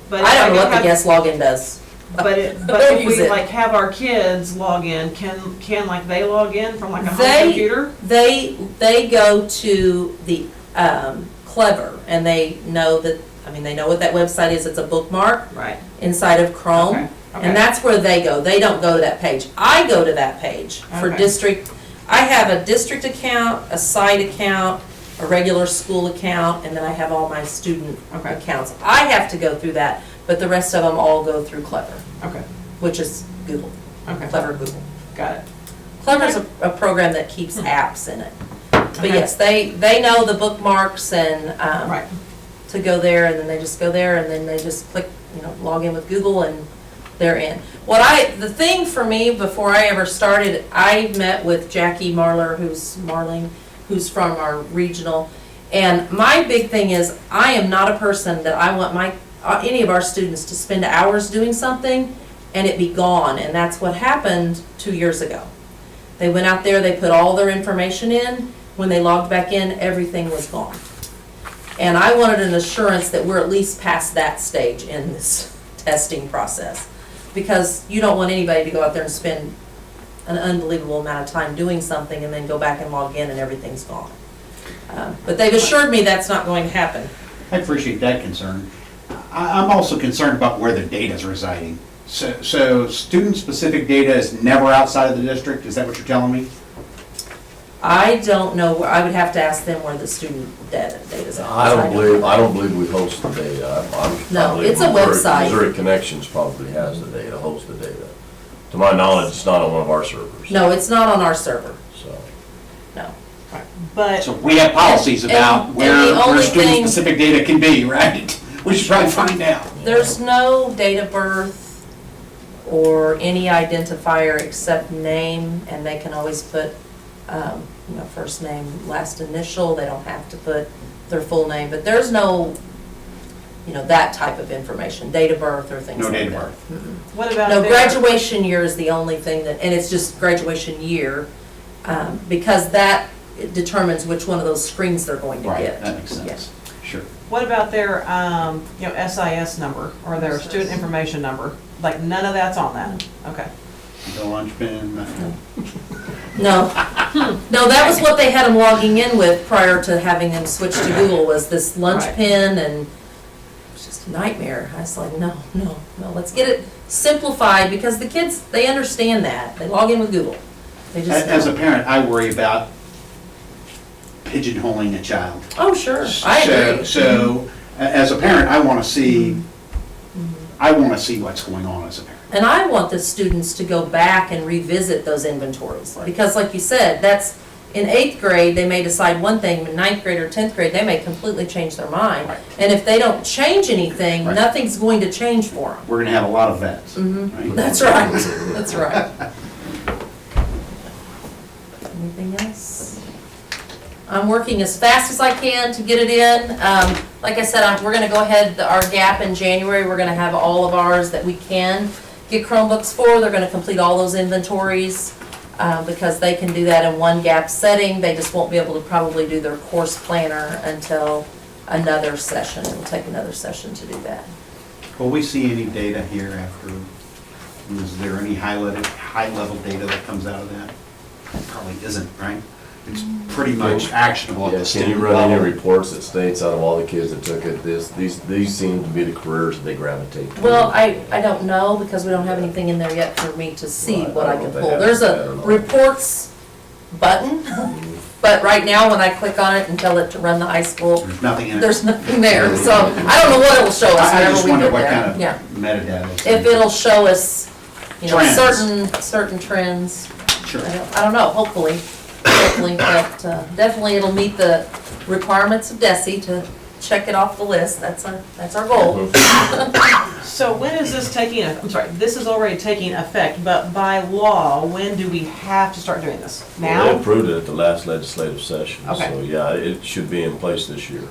But I don't know what the have- guest login does. But if Don't use we it. like have our kids log in, can like they log in from like a They- home computer? They go to the Clever, and they know that, they know what that website is. It's a bookmark Right. inside of Chrome. Okay, okay. And that's where they go. They don't go to that page. I go to that page for Okay. district. I have a district account, a site account, a regular school account, and then I have all my student Okay. accounts. I have to go through that, but the rest of them all go through Clever, Okay, which is Google. okay. Clever Google. Got it. Clever's a program that keeps apps in it. But Okay. yes, they know the bookmarks and Right. to go there, and then they just go there, and then they just click, log in with Google, and they're in. The thing for me, before I ever started, I met with Jackie Marling, who's from our regional, and my big thing is, I am not a person that I want any of our students to spend hours doing something and it be gone, and that's what happened 2 years ago. They went out there, they put all their information in, when they logged back in, everything was gone. And I wanted an assurance that we're at least past that stage in this testing process. Because you don't want anybody to go out there and spend an unbelievable amount of time doing something and then go back and log in and everything's gone. But they've assured me that's not going to happen. I appreciate that concern. I'm also concerned about where the data is residing. So student-specific data is never outside of the district, is that what you're telling me? I don't know, I would have to ask them where the student data's at. I don't believe we host the data. I No, believe it's a Missouri- website. Missouri Connections probably has the data, hosts the data. To my knowledge, it's not on one of our servers. No, it's not on our server, So, no. But So we have policies about and where the only student-specific data can be, right? We should probably find out. There's no date of birth or any identifier except name, and they can always put, first name, last initial. They don't have to put their full name, but there's no, that type of information, date of birth or things No like that. date of birth. Mm-mm. What about No, their- graduation year is the only thing that, and it's just graduation year, because that determines which one of those screens they're going to Right, get. that makes Yeah. sense. Sure. What about their, SIS number or their student information number? Like, none of that's on that? Okay. The lunch bin, No, no, that was what they had them logging in with prior to having them switch to Google, was this lunch Right. pin, and it was just a nightmare. I was like, no, let's get it simplified, because the kids, they understand that. They log in with Google. They just as a know. parent, I worry about pigeonholing a child. Oh, sure, I agree. So, as a parent, I want to see, what's going on as a parent. And I want the students to go back and revisit those inventories, because like you said, that's, in 8th grade, they may decide one thing, in 9th grade or 10th grade, they may completely change their mind. Right. And if they don't change anything, Right. nothing's going to change for them. We're going to have a lot of vets. Mhm. right? That's right, that's right. Anything else? I'm working as fast as I can to get it in. Like I said, we're gonna go ahead, our gap in January, we're gonna have all of ours that we can get Chromebooks for. They're gonna complete all those inventories, because they can do that in one gap setting. They just won't be able to probably do their course planner until another session. It'll take another session to do that. Will we see any data here after, is there any high-level data that comes out of that? Probably isn't, right? It's pretty much actionable at the Yes, can you student run any level. reports that states out of all the kids that took it, these seem to be the careers that they gravitate to? Well, I don't know, because we don't have anything in there yet for me to see Right, what I I don't can know if pull. they There's have a that or not. reports button, but right now, when I click on it and tell it to run the high school, There's nothing in it. there's nothing there. So I don't know what it'll show us I whenever just we wonder get what there. kind Yeah, of metadata. is if in it'll show us, Trends. certain trends. Sure. I don't know, hopefully, but definitely it'll meet the requirements of DESI to check it off the list. That's our goal. So when is this taking, this is already taking effect, but by law, when do we have to start doing this? They Now? approved it at the last legislative session, Okay. so yeah, it should be in place this year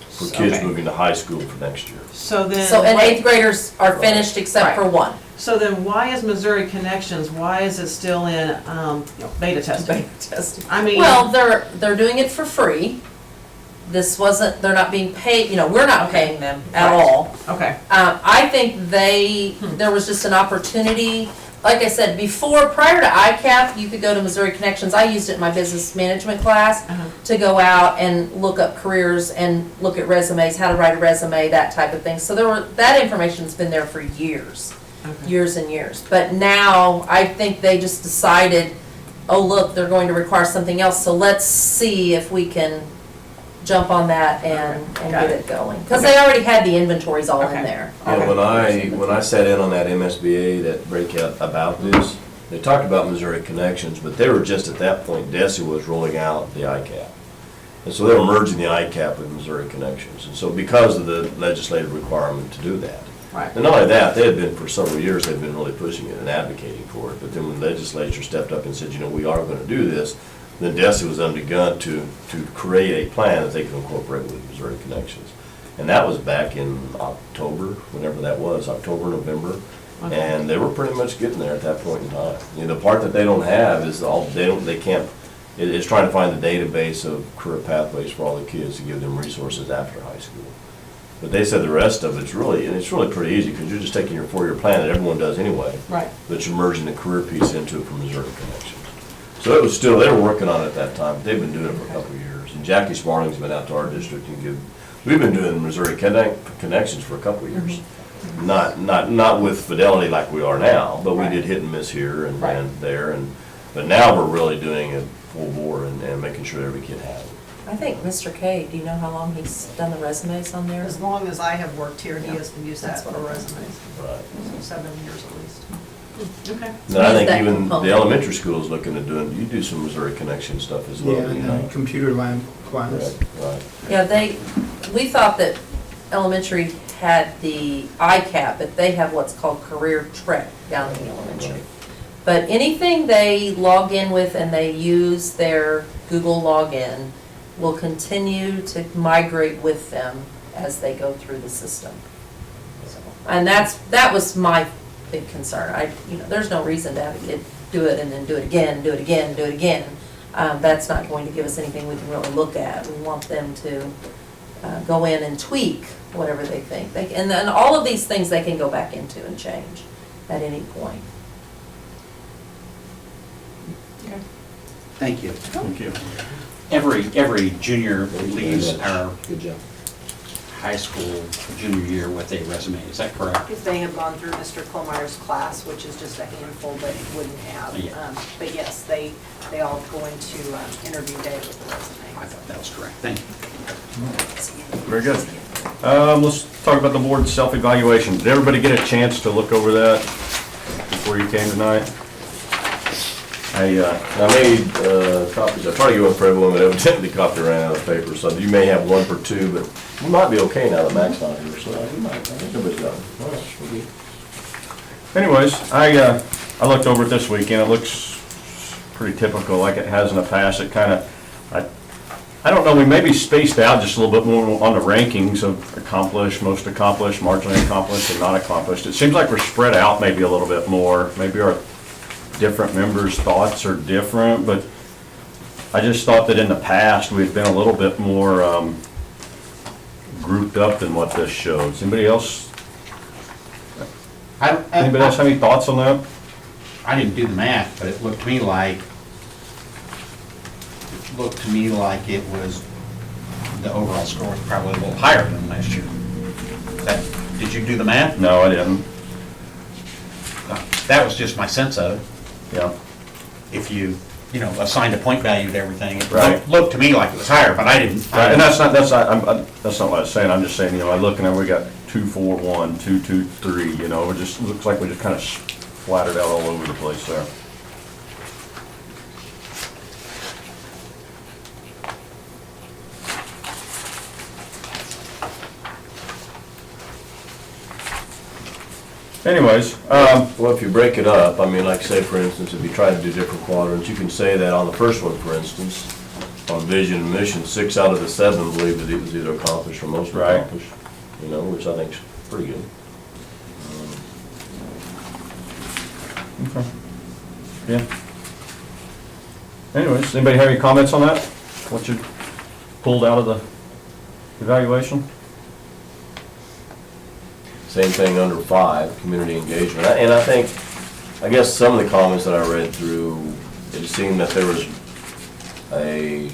for kids Okay. moving to high school for next year. So then. So, and what- 8th graders are finished except for one. So then why is Missouri Connections, why is it still in, beta testing? Testing. I mean. Well, they're doing it for free. This wasn't, they're not being paid, we're not paying them at Right. all. Okay, I think there was just an opportunity, like I said, prior to ICAP, you could go to Missouri Connections. I used it in my business management class to go out and look up careers and look at resumes, how to write a resume, that type of thing. So that information's been there for years, years and years. But now, I think they just decided, oh, look, they're going to require something else, so let's see if we can jump on that and Got get it. it going. Because they already had the inventories all in Okay. there. Yeah, when I sat in on that MSBA, that breakout about this, they talked about Missouri Connections, but they were just at that point, DESI was rolling out the ICAP. And so they were merging the ICAP with Missouri Connections. And so because of the legislative requirement to do that. right. And not only that, they had been, for several years, they've been really pushing it and advocating for it. But then when the legislature stepped up and said, we are gonna do this, then DESI was begun to create a plan that they could incorporate with Missouri Connections. And that was back in October, whenever that was, October, November. Okay. And they were pretty much getting there at that point in time. The part that they don't have is it's trying to find the database of career pathways for all the kids to give them resources after high school. But they said the rest of it's really pretty easy, because you're just taking your 4-year plan that everyone does anyway, Right. but you're merging the career piece into it from Missouri Connections. So it was still, they were working on it at that time, but they've been doing it for a couple of years. And Jackie Smarling's been out to our district and we've been doing Missouri Connections for a couple of years. Not with fidelity like we are now, but we Right. did hit and miss here and Right. there, but now we're really doing it full bore and making sure every kid has it. I think Mr. K, do you know how long he's done the resumes on there? As long as I have worked here, he Yeah. has used that That's for what I resumes, Right. so 7 years at least. Okay. And I think that even component. the elementary school is looking at you do some Missouri Connection stuff as well, do you not? computer lab class. Right. Yeah, we thought that elementary had the ICAP, but they have what's called Career Trek down in the elementary. But anything they log in with and they use their Google login will continue to migrate with them as they go through the system. And that was my big concern. There's no reason to have a kid do it and then do it again, do it again, do it again. That's not going to give us anything we can really look at. We want them to go in and tweak whatever they think. And then all of these things they can go back into and change at any point. Thank you. Thank you. Every junior leaves our Good job. high school junior year with a resume, is that correct? If they have gone through Mr. Colmeyer's class, which is just a handful that he wouldn't have. Yeah. But yes, they all go into interview day with the I resume. thought that was correct, thank you. Very good. Let's talk about the board self-evaluation. Did everybody get a chance to look over that before you came tonight? I made copies, I tried to go in for everyone, but evidently the copy ran out of paper, so you may have one for two, but we might be okay now that Mac's not here, so we might, I think everybody's got one. All right, we'll be- Anyways, I looked over it this weekend. It looks pretty typical like it has in the past. It kind of, I don't know, we maybe spaced out just a little bit more on the rankings of accomplished, most accomplished, marginally accomplished, and not accomplished. It seems like we're spread out maybe a little bit more. Maybe our different members' thoughts are different, but I just thought that in the past, we've been a little bit more grouped up than what this shows. Anybody else have any thoughts on that? I didn't do the math, but it looked to me like, it was, the overall score was probably a little higher than last year. Did you do the math? No, I didn't. That was just my sense of it. Yeah. If you assigned a point value to everything, it Right. looked to me like it was higher, but I didn't. Right, and that's not what I was saying. I'm just saying, I look and we got 2, 4, 1, 2, 2, 3. It just looks like we just kind of splattered out all over the place there. Anyways, Well, if you break it up, I mean, like say, for instance, if you try to do different quadrants, you can say that on the first one, for instance, on vision and mission, 6 out of the 7 believe that it was either accomplished or most Right. accomplished, which I think's pretty good. okay. Yeah. Anyways, anybody have any comments on that? What you pulled out of the evaluation? Same thing under 5, community engagement. And I guess some of the comments that I read through, it seemed that there was a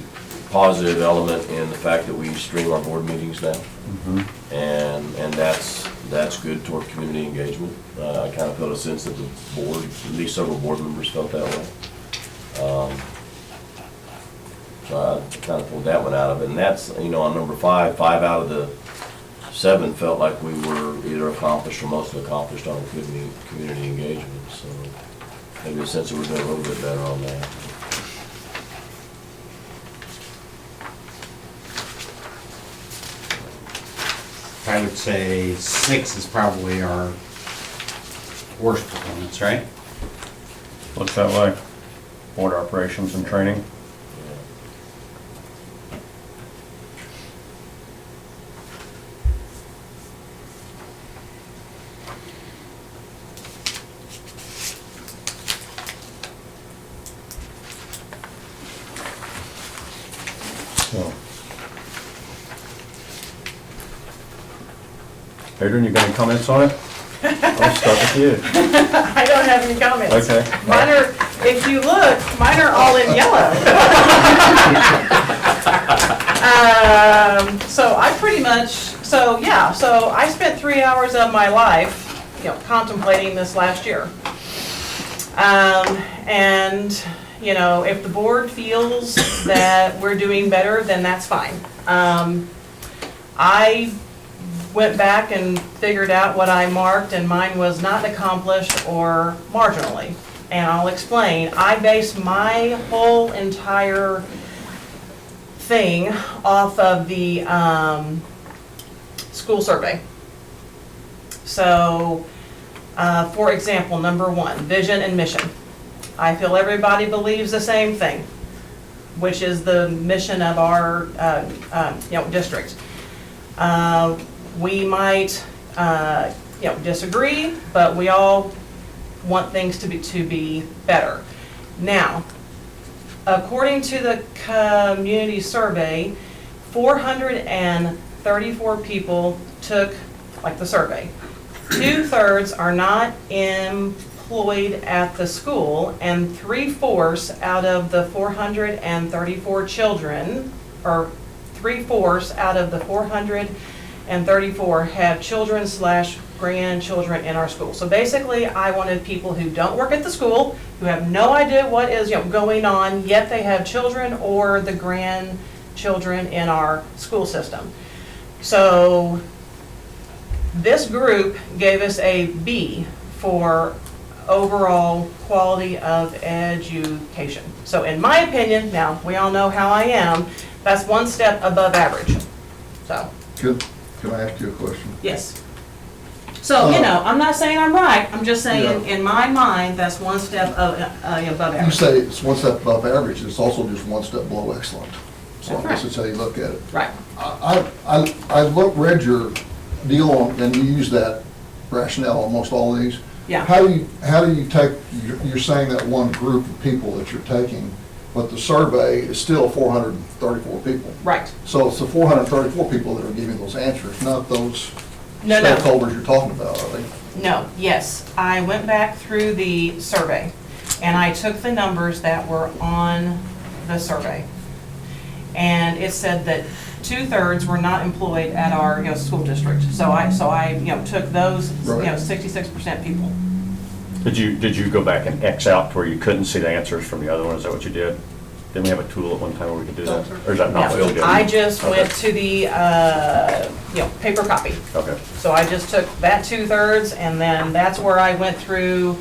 positive element in the fact that we stream our board meetings now. And that's good toward community engagement. I kind of felt a sense that the board, at least several board members felt that way. So I kind of pulled that one out of it. And that's, on number 5, 5 out of the 7 felt like we were either accomplished or mostly accomplished on community engagement. So maybe a sense that we're doing a little bit better on that. I would say 6 is probably our worst performance, right? Looks that way. Board operations and training. So. Adrian, you got any comments on it? I'll start with you. I don't have any comments. Okay. Mine are, if you look, mine are all in yellow. So I pretty much, so I spent 3 hours of my life, contemplating this last year. And, if the board feels that we're doing better, then that's fine. I went back and figured out what I marked, and mine was not accomplished or marginally. And I'll explain. I base my whole entire thing off of the school survey. So, for example, number 1, vision and mission. I feel everybody believes the same thing, which is the mission of our, district. We might, disagree, but we all want things to be better. Now, according to the community survey, 434 people took, the survey. 2/3 are not employed at the school, and 3/4 out of the 434 children, or 3/4 out of the 434 have children/grandchildren in our school. So basically, I wanted people who don't work at the school, who have no idea what is going on, yet they have children or the grandchildren in our school system. So this group gave us a B for overall quality of education. So in my opinion, now, we all know how I am, that's one step above average. So, Can I ask you a question? yes. So, I'm not saying I'm right, I'm just saying, in my mind, that's one step above You average. say it's one step above average, it's also just one step below excellent. So I That's guess that's how you look at it. Right. Read your deal on, and you use that rationale on almost all of these. Yeah. How do you take, you're saying that one group of people that you're taking, but the survey is still 434 people. Right. So it's the 434 people that are giving those answers, not those No. stakeholders you're talking about, are they? No, yes, I went back through the survey, and I took the numbers that were on the survey. And it said that 2/3 were not employed at our, school district. So I took those, Right. 66% people. Did you go back and X out to where you couldn't see the answers from the other one? Is that what you did? Didn't we have a tool at one time where we could do that? Or is that not what you did? No, I just Okay. went to the, paper copy. Okay. So I just took that 2/3, and then that's where I went through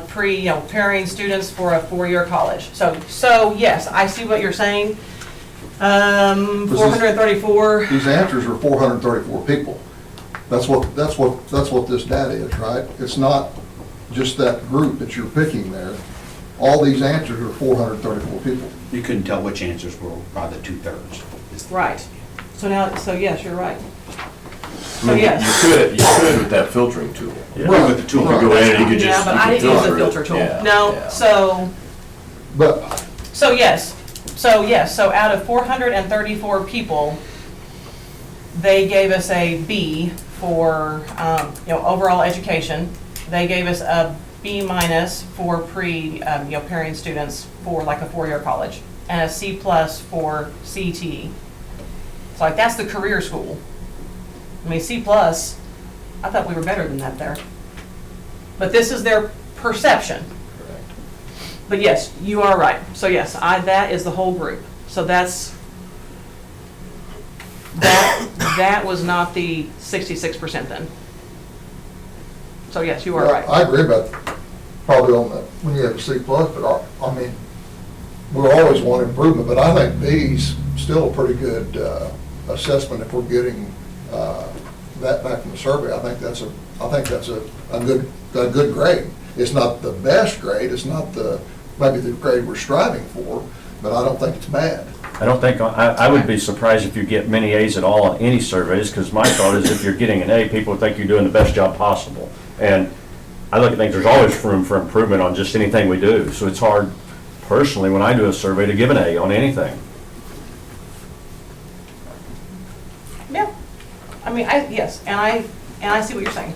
preparing students for a 4-year college. So yes, I see what you're saying. 434. These answers are 434 people. That's what this data is, right? It's not just that group that you're picking there. All these answers are 434 people. You couldn't tell which answers were by the 2/3. Right. So yes, you're right. I mean, yes. You could with that filtering tool. Yeah. Right. With the tool. You could go in and you could just. Yeah, but you I could didn't use the it. filter tool. Yeah, No, yeah. But so yes, so out of 434 people, they gave us a B for, overall education. They gave us a B- for pairing students for like a 4-year college, and a C+ for CTE. So that's the career school. I mean, C+, I thought we were better than that there. But this is their perception. But yes, you are right. So yes, that is the whole group. So that was not the 66% then. So yes, you are right. I agree about probably on the, when you have a C+, but I mean, we'll always want improvement, but I think B's still a pretty good assessment if we're getting that back from the survey. I think that's a good grade. It's not the best grade, it's not maybe the grade we're striving for, but I don't think it's bad. I would be surprised if you get many A's at all on any surveys, because my thought is if you're getting an A, people think you're doing the best job possible. And I look at things, there's always room for improvement on just anything we do. So it's hard, personally, when I do a survey, to give an A on anything. Yeah. I mean, yes, and I see what you're saying.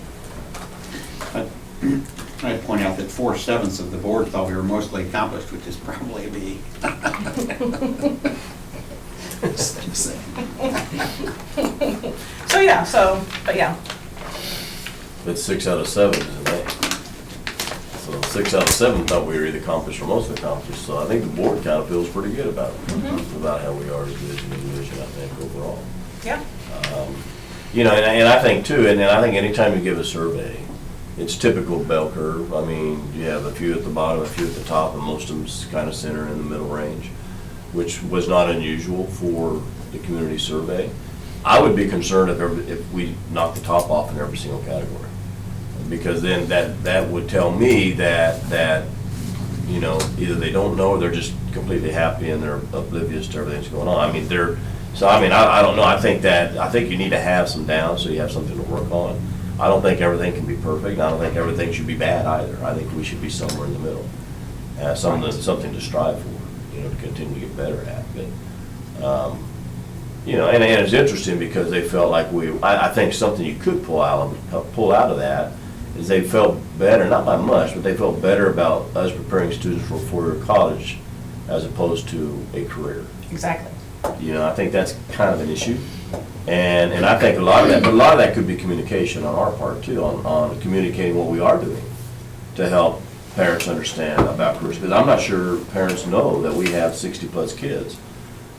I'd point out that 4/7 of the board thought we were mostly accomplished, which is probably a B. Just saying. But yeah. But 6 out of 7 is an A. So 6 out of 7 thought we were either accomplished or mostly accomplished, so I think the board kind of feels pretty good about it, about how we are as a division, I think, overall. Yeah. And I think too, and I think anytime you give a survey, it's typical bell curve. I mean, you have a few at the bottom, a few at the top, and most of them's kind of center in the middle range, which was not unusual for the community survey. I would be concerned if we knock the top off in every single category. Because then that would tell me that, you know, either they don't know or they're just completely happy and they're oblivious to everything that's going on. I mean, I don't know, I think you need to have some downs so you have something to work on. I don't think everything can be perfect, and I don't think everything should be bad either. I think we should be somewhere in the middle. Something to strive for, you know, to continue to get better at. But, you know, and it's interesting because they felt like I think something you could pull out of that is they felt better, not by much, but they felt better about us preparing students for a four-year college as opposed to a career. Exactly. You know, I think that's kind of an issue. And I think a lot of that could be communication on our part too, on communicating what we are doing to help parents understand about careers. Because I'm not sure parents know that we have 60-plus kids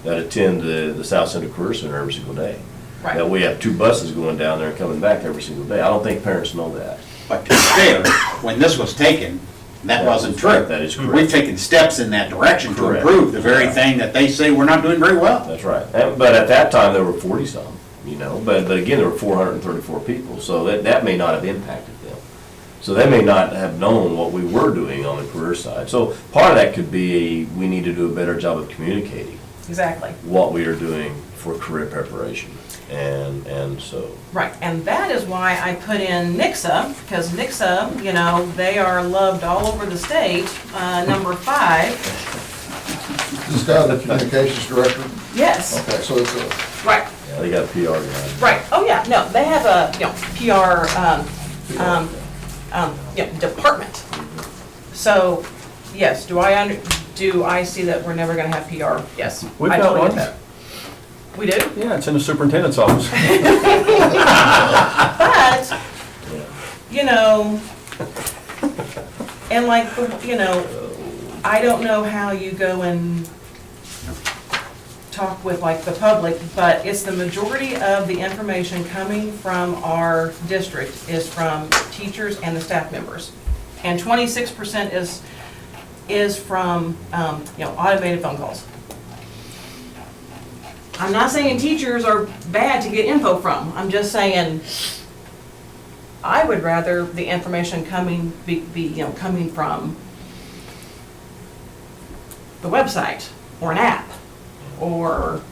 that attend the South Central Career Center every single day. Right. That we have 2 buses going down there and coming back every single day. I don't think parents know that. But to be fair, when this was taken, that wasn't true. That is correct. We've taken steps in that direction to Correct. improve the very thing that they say we're not doing very well. That's right. But at that time, there were 40-some, you know, but again, there were 434 people, so that may not have impacted them. So they may not have known what we were doing on the career side. So part of that could be we need to do a better job of communicating Exactly. what we are doing for career preparation. And so, Right, and that is why I put in NICSA, because NICSA, you know, they are loved all over the state. Number 5, Is this guy the communications director? yes, Okay, so it's a, right, yeah, they got a PR guy. right. Oh, yeah, no, they have a, you know, PR, you know, department. So, yes, do I see that we're never gonna have PR? Yes. We've I got totally one. get that. We do? Yeah, it's in the superintendent's office. But, you know, and like, you know, I don't know how you go and talk with like the public, but it's the majority of the information coming from our district is from teachers and the staff members. And 26% is from, you know, automated phone calls. I'm not saying teachers are bad to get info from. I'm just saying I would rather the information be you know, coming from the website or an app or.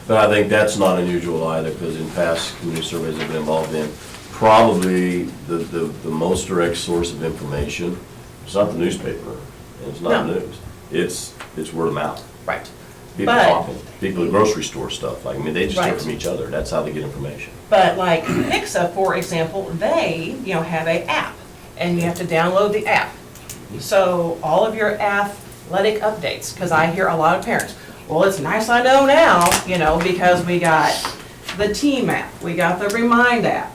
But I think that's not unusual either, because in past community surveys I've been involved in, probably the most direct source of information, it's not the newspaper, and it's not No. news. It's word of mouth. Right. People But- talking, people at grocery store stuff, like, I mean, they just hear Right. from each other, that's how they get information. But like NICSA, for example, they, you know, have a app and you have to download the app. So all of your athletic updates, because I hear a lot of parents, well, it's nice I know now, you know, because we got the team app, we got the Remind app,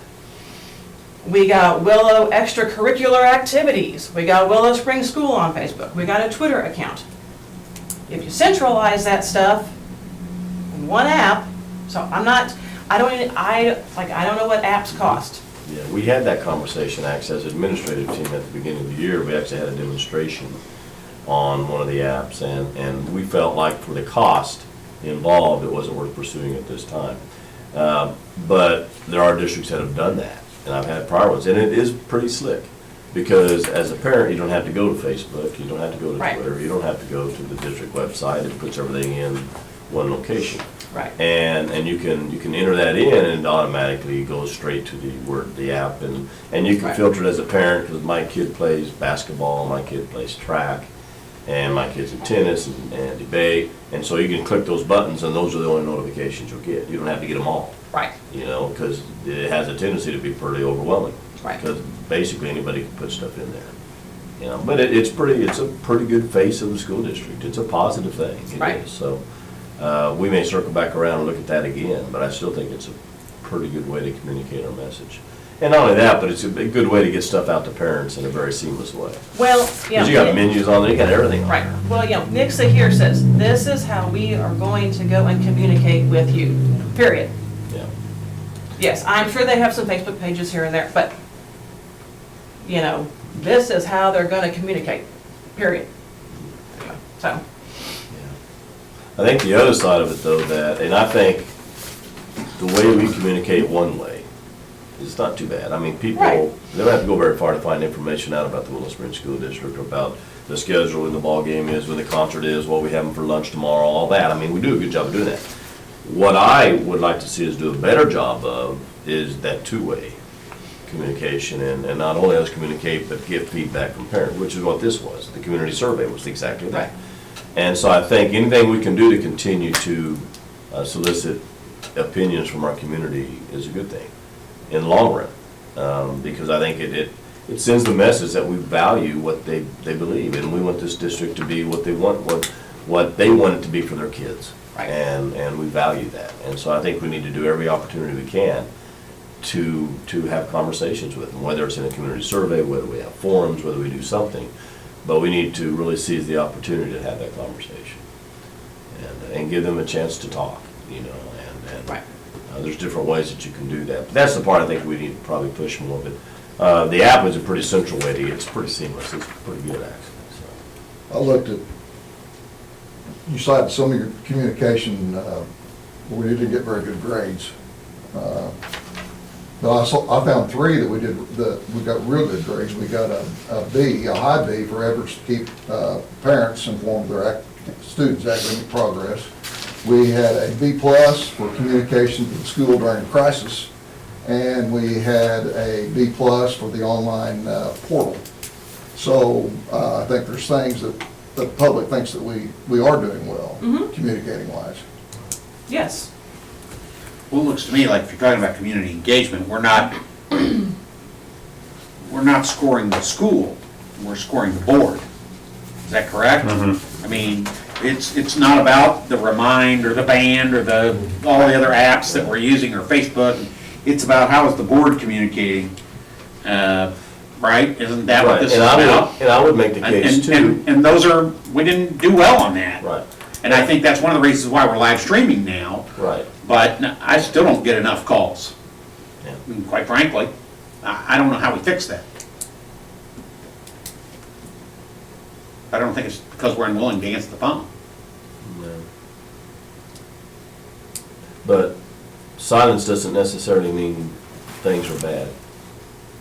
we got Willow extracurricular activities, we got Willow Spring School on Facebook, we got a Twitter account. If you centralize that stuff in one app, so I don't know what apps cost. Yeah, we had that conversation, actually, as administrative team at the beginning of the year. We actually had a demonstration on one of the apps, and we felt like for the cost involved, it wasn't worth pursuing at this time. But there are districts that have done that, and I've had prior ones, and it is pretty slick. Because as a parent, you don't have to go to Facebook, you don't have to go to Right. Twitter, you don't have to go to the district website. It puts everything in one location. Right. And you can enter that in, and it automatically goes straight to the app, and you can Right. filter it as a parent, because my kid plays basketball, my kid plays track, and my kid's in tennis and debate, and so you can click those buttons, and those are the only notifications you'll get. You don't have to get them all, Right, you know, because it has a tendency to be pretty overwhelming. Right. Because basically anybody can put stuff in there, you know, but it's a pretty good face of the school district. It's a positive thing. It Right. is. So, we may circle back around and look at that again, but I still think it's a pretty good way to communicate our message. And not only that, but it's a good way to get stuff out to parents in a very seamless way. well, Because you got menus on there, you got everything on Right, there. well, you know, NICSA here says, this is how we are going to go and communicate with you, period. Yeah. Yes, I'm sure they have some Facebook pages here and there, but, you know, this is how they're gonna communicate, period. So, I think the other side of it though, and I think the way we communicate one way, it's not too bad. I mean, people, Right. they don't have to go very far to find information out about the Willow Springs School District, or about the schedule, when the ball game is, when the concert is, what we have for lunch tomorrow, all that. I mean, we do a good job of doing that. What I would like to see us do a better job of is that two-way communication, and not only us communicate, but get feedback from parents, which is what this was. The community survey was exactly that. And so I think anything we can do to continue to solicit opinions from our community is a good thing in the long run. Because I think it sends the message that we value what they believe, and we want this district to be what they want, what they want it to be for their kids. Right. And we value that. And so I think we need to do every opportunity we can to have conversations with them, whether it's in a community survey, whether we have forums, whether we do something. But we need to really seize the opportunity to have that conversation and give them a chance to talk, you know, and Right. there's different ways that you can do that. But that's the part I think we need to probably push more. But the app is a pretty central way to get, it's pretty seamless, it's pretty good actually, so. I looked at, you cited some of your communication, we didn't get very good grades. But I found 3 that we got real good grades. We got a B, a high B for efforts to keep parents informed of their students' academic progress. We had a B+ for communication to the school during crisis, and we had a B+ for the online portal. So I think there's things that the public thinks that we are doing well, communicating wise. Yes. Well, it looks to me like if you're talking about community engagement, we're not scoring the school, we're scoring the board. Is that correct? I mean, it's not about the Remind or the Band or all the other apps that we're using, or Facebook. It's about how is the board communicating, right? Isn't that what this is about? And I would make the case too. And those are, we didn't do well on that. Right, And I think that's one of the reasons why we're live streaming now. right. But I still don't get enough calls. Yeah. I mean, quite frankly, I don't know how we fix that. I don't think it's because we're unwilling to answer the phone. No. But silence doesn't necessarily mean things are bad,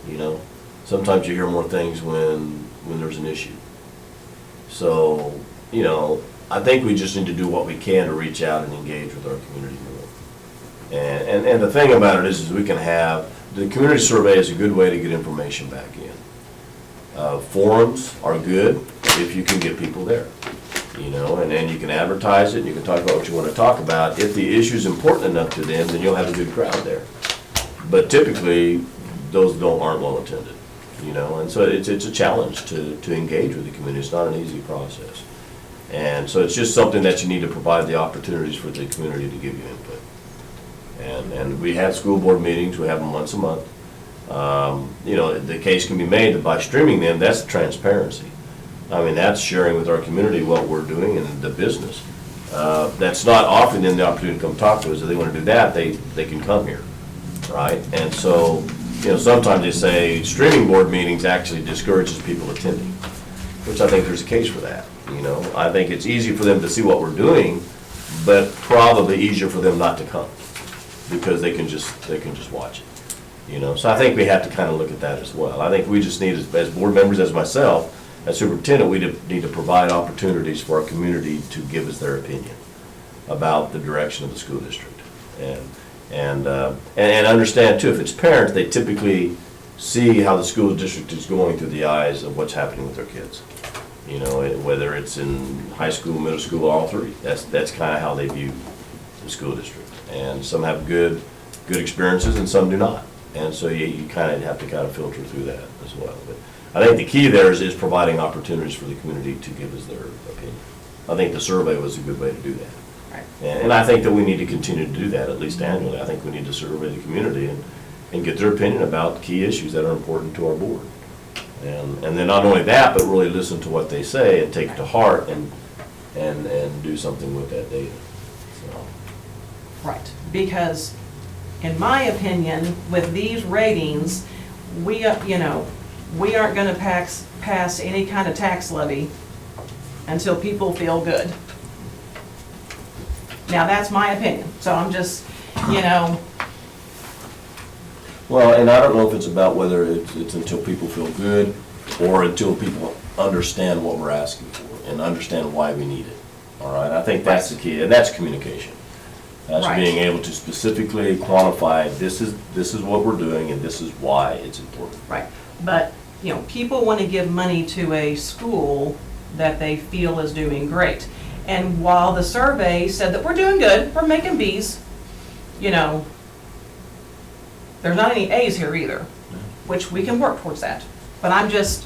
you know? Sometimes you hear more things when there's an issue. So, you know, I think we just need to do what we can to reach out and engage with our community more. And the thing about it is we can have, the community survey is a good way to get information back in. Forums are good if you can get people there, you know, and then you can advertise it, and you can talk about what you want to talk about. If the issue's important enough to them, then you'll have a good crowd there. But typically, those aren't well attended, you know, and so it's a challenge to engage with the community. It's not an easy process. And so it's just something that you need to provide the opportunities for the community to give you input. And we have school board meetings, we have them once a month. You know, the case can be made that by streaming them, that's transparency. I mean, that's sharing with our community what we're doing and the business. That's not offering them the opportunity to come talk to us. If they want to do that, they can come here, right? And so, you know, sometimes they say streaming board meetings actually discourages people attending, which I think there's a case for that. You know, I think it's easy for them to see what we're doing, but probably easier for them not to come because they can just watch it. You know, so I think we have to kind of look at that as well. I think we just need, as board members, as myself, as superintendent, we need to provide opportunities for our community to give us their opinion about the direction of the school district. And understand too, if it's parents, they typically see how the school district is going through the eyes of what's happening with their kids. You know, whether it's in high school, middle school, all three. That's kind of how they view the school district. And some have good experiences and some do not. And so you kind of have to kind of filter through that as well. But I think the key there is providing opportunities for the community to give us their opinion. I think the survey was a good way to do that. Right. And I think that we need to continue to do that, at least annually. I think we need to survey the community and get their opinion about key issues that are important to our board. And then not only that, but really listen to what they say and take it to heart and do something with that data. So. Right, because in my opinion, with these ratings, we aren't gonna pass any kind of tax levy until people feel good. Now, that's my opinion, so I'm just, Well, and I don't know if it's about whether it's until people feel good or until people understand what we're asking for and understand why we need it. All right, I think that's the key, and that's communication. That's Right. being able to specifically quantify, this is what we're doing and this is why it's important. Right, but, you know, people want to give money to a school that they feel is doing great. And while the survey said that we're doing good, we're making Bs, you know, there's not any As here either, which we can work towards that. But I'm just,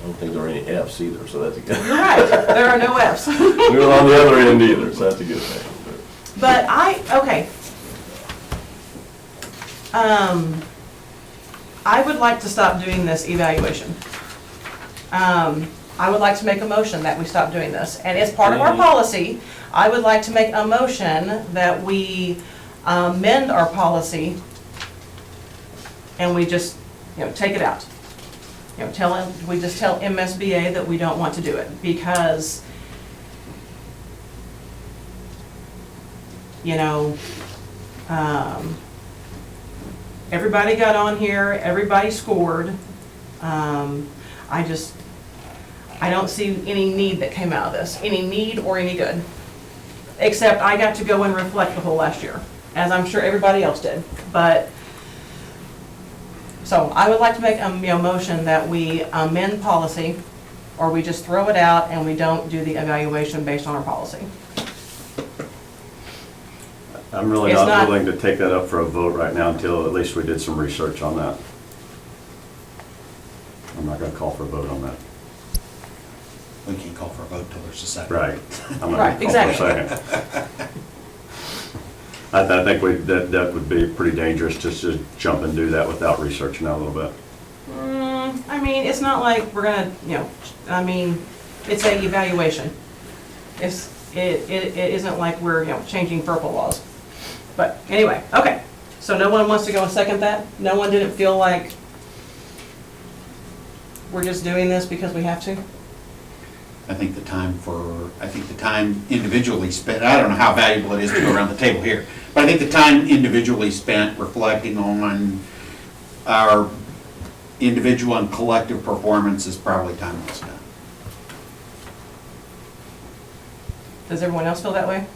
I don't think there are any Fs either, so that's a good. you're right, there are no Fs. We're on the other end either, so that's a good thing. But okay. I would like to stop doing this evaluation. I would like to make a motion that we stop doing this. And as part of our policy, I would like to make a motion that we amend our policy and we just, you know, take it out. You know, we just tell MSBA that we don't want to do it because, you know, everybody got on here, everybody scored. I don't see any need that came out of this, any need or any good. Except I got to go and reflect the whole last year, as I'm sure everybody else did. But, so I would like to make a motion that we amend policy, or we just throw it out and we don't do the evaluation based on our policy. I'm really It's not not- willing to take that up for a vote right now until at least we did some research on that. I'm not gonna call for a vote on that. We can't call for a vote till there's a second. Right. I'm not Right, gonna call for a exactly. second. I think that would be pretty dangerous just to jump and do that without researching that a little bit. I mean, it's not like we're gonna, you know, I mean, it's a evaluation. It isn't like we're, you know, changing purple laws. But anyway, okay. So no one wants to go and second that? No one didn't feel like we're just doing this because we have to? I think the time individually spent, I don't know how valuable it is to go around the table here, but I think the time individually spent reflecting on our individual and collective performance is probably time well spent. Does everyone else feel that way?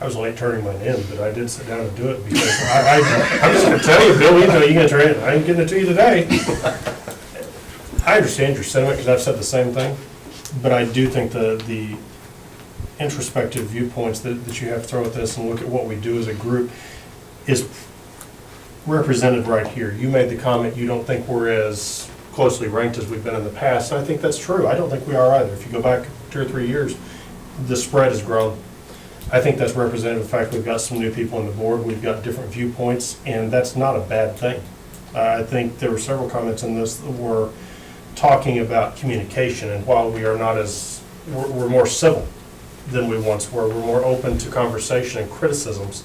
I was late turning mine in, but I did sit down and do it because I'm just gonna tell you, Bill, you know you gotta turn it in. I ain't getting it to you today. I understand your sentiment, because I've said the same thing, but I do think the introspective viewpoints that you have to throw at this and look at what we do as a group is represented right here. You made the comment, you don't think we're as closely ranked as we've been in the past, and I think that's true. I don't think we are either. If you go back 2 or 3 years, the spread has grown. I think that's representative of the fact we've got some new people on the board, we've got different viewpoints, and that's not a bad thing. I think there were several comments in this that were talking about communication, and while we are not as, we're more civil than we once were, we're more open to conversation and criticisms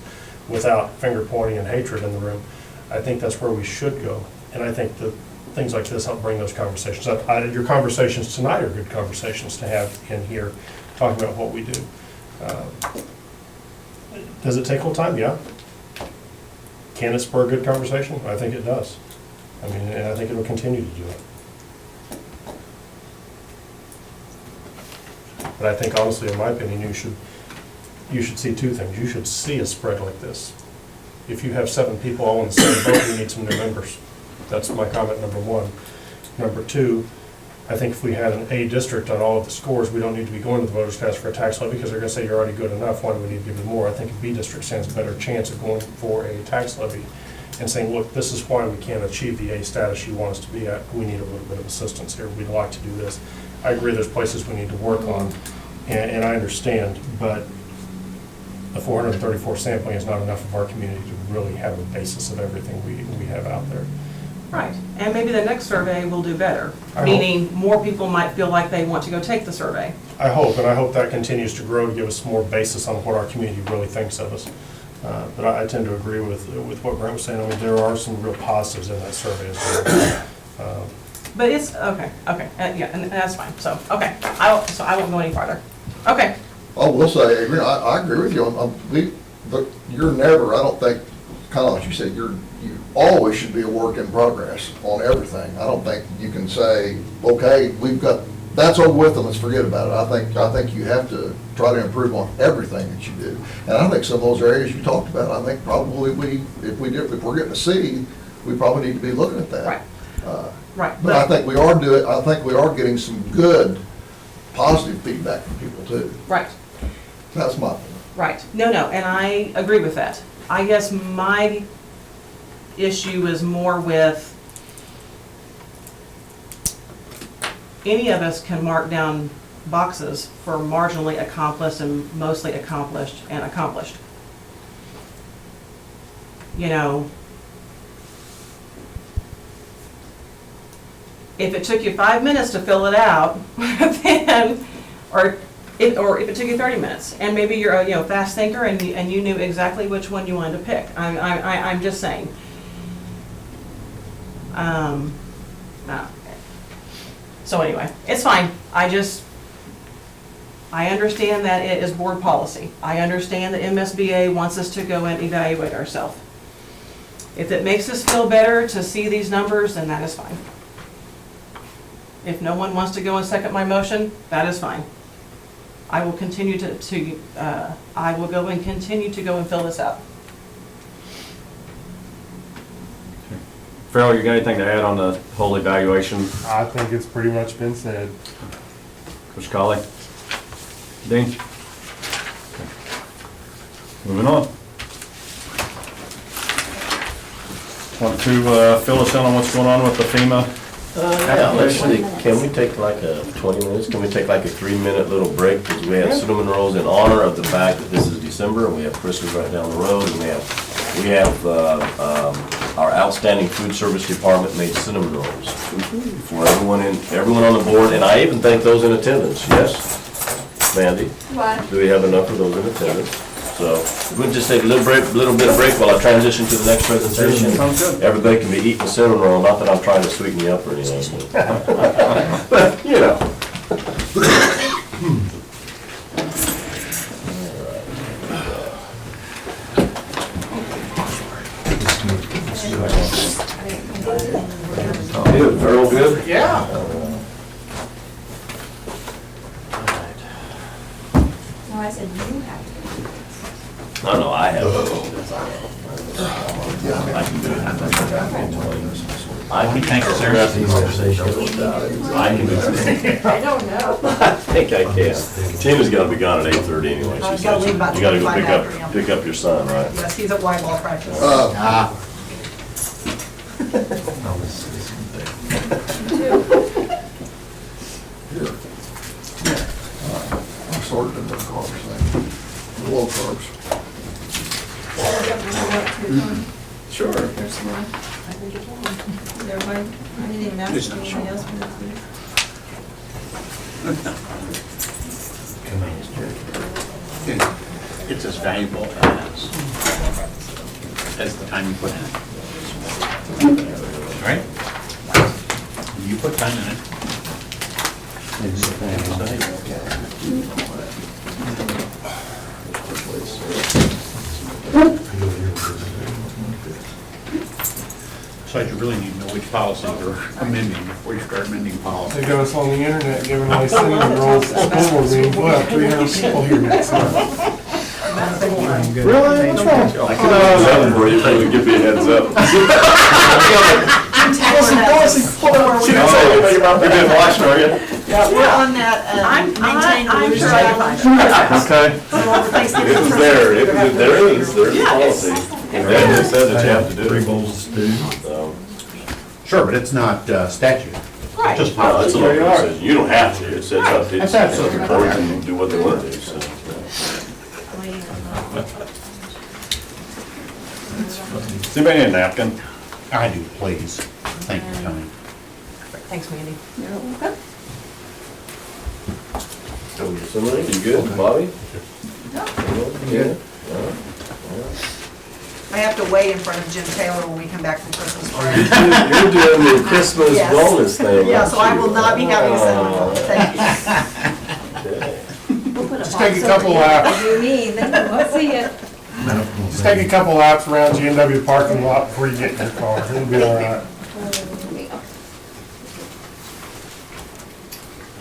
without finger pointing and hatred in the room. I think that's where we should go, and I think that things like this help bring those conversations up. Your conversations tonight are good conversations to have in here, talking about what we do. Does it take a little time? Yeah. Can it spur a good conversation? I think it does. I mean, and I think it will continue to do it. But I think honestly, in my opinion, you should see 2 things. You should see a spread like this. If you have 7 people all in the same boat, you need some new members. That's my comment number 1. Number 2, I think if we had an A district on all of the scores, we don't need to be going to the voters cast for a tax levy because they're gonna say you're already good enough, why do we need to give you more? I think a B district stands a better chance of going for a tax levy and saying, look, this is why we can't achieve the A status you want us to be at. We need a little bit of assistance here. We'd like to do this. I agree there's places we need to work on, and I understand, but the 434 sampling is not enough of our community to really have a basis of everything we have out there. Right, and maybe the next survey will do better, I hope. meaning more people might feel like they want to go take the survey. I hope, and I hope that continues to grow to give us more basis on what our community really thinks of us. But I tend to agree with what Brent was saying. I mean, there are some real positives in that survey as well. But it's, okay, yeah, and that's fine, so, okay, so I won't go any farther. Okay, I will say, I agree with you, you're never, I don't think, kind of like you said, you always should be a work in progress on everything. I don't think you can say, okay, that's over with and let's forget about it. I think you have to try to improve on everything that you do. And I think some of those areas you talked about, I think probably if we're getting a C, we probably need to be looking at that. Right. Right. But I think we are getting some good, positive feedback from people too. Right. That's my point. Right. No, and I agree with that. I guess my issue is more with any of us can mark down boxes for marginally accomplished and mostly accomplished and accomplished. You know, if it took you 5 minutes to fill it out, then, or if it took you 30 minutes, and maybe you're a fast thinker and you knew exactly which one you wanted to pick. I'm just saying. So anyway, it's fine. I understand that it is board policy. I understand that MSBA wants us to go and evaluate ourselves. If it makes us feel better to see these numbers, then that is fine. If no one wants to go and second my motion, that is fine. I will continue I will go and continue to go and fill this out. Farrell, you got anything to add on the whole evaluation? I think it's pretty much been said. Mr. Colley? Dean? Okay. Moving on. Want to fill us in on what's going on with the FEMA? Can we take like a 20 minutes? Can we take like a 3-minute little break? Because we have cinnamon rolls in honor of the fact that this is December and we have Christmas right down the road. And we have our outstanding food service department made cinnamon rolls for everyone on the board. And I even thank those in attendance. Yes, Mandy? What? Do we have enough of those in attendance? So we'll just take a little bit of break while I transition to the next presentation. Sounds good. Everybody can be eating a cinnamon roll, not that I'm trying to sweeten you up or anything. But, you know. Good, Earl, good? Yeah. No, I said you have to. No, no, I have. I can do it. I can Thank you, sir. I can do it. I don't know. I think I can. Tina's gotta be gone at 8:30 anyway. She I've said gotta leave about you gotta go 25 after him. pick up your son, right? Yes, he's at white ball practice. I sorted in the carbs thing, low carbs. Sure. I didn't even ask if anybody else wanted to. It's as valuable as the time you put in it. Right? You put time in it. So you really need to know which policies you're amending before you start amending They policies. got us on the internet giving away cinnamon rolls at school board meetings. We'll have 300 people here next month. Really? What's wrong? Nothing for you, probably give me a heads up. She didn't say anything about the good watching, are you? We're on that, maintain I'm illusion. sure I'll find Okay. It was there, there's a policy. And then it said that you have to do it. 3 bowls of stew. So, Sure, but it's not statute. Right. Just no, that's policy. a local decision. You don't have to, it says up to. That's absolutely The board can do what they want to do, so. Does anybody need a napkin? I do, please. Thank you, Tony. Thanks, Mandy. Somebody, you good, Bobby? Yeah. I have to wait in front of Jim Taylor when we come back from Christmas break. You're doing the Christmas Yes. bonus thing. Yeah, aren't so I you? will not be having a cinnamon roll, Oh, thank you. okay. We'll put a Just take a box couple over here. laps. You mean, then we'll see it. Just take a couple laps around GNW parking lot before you get in your car. It'll be all right.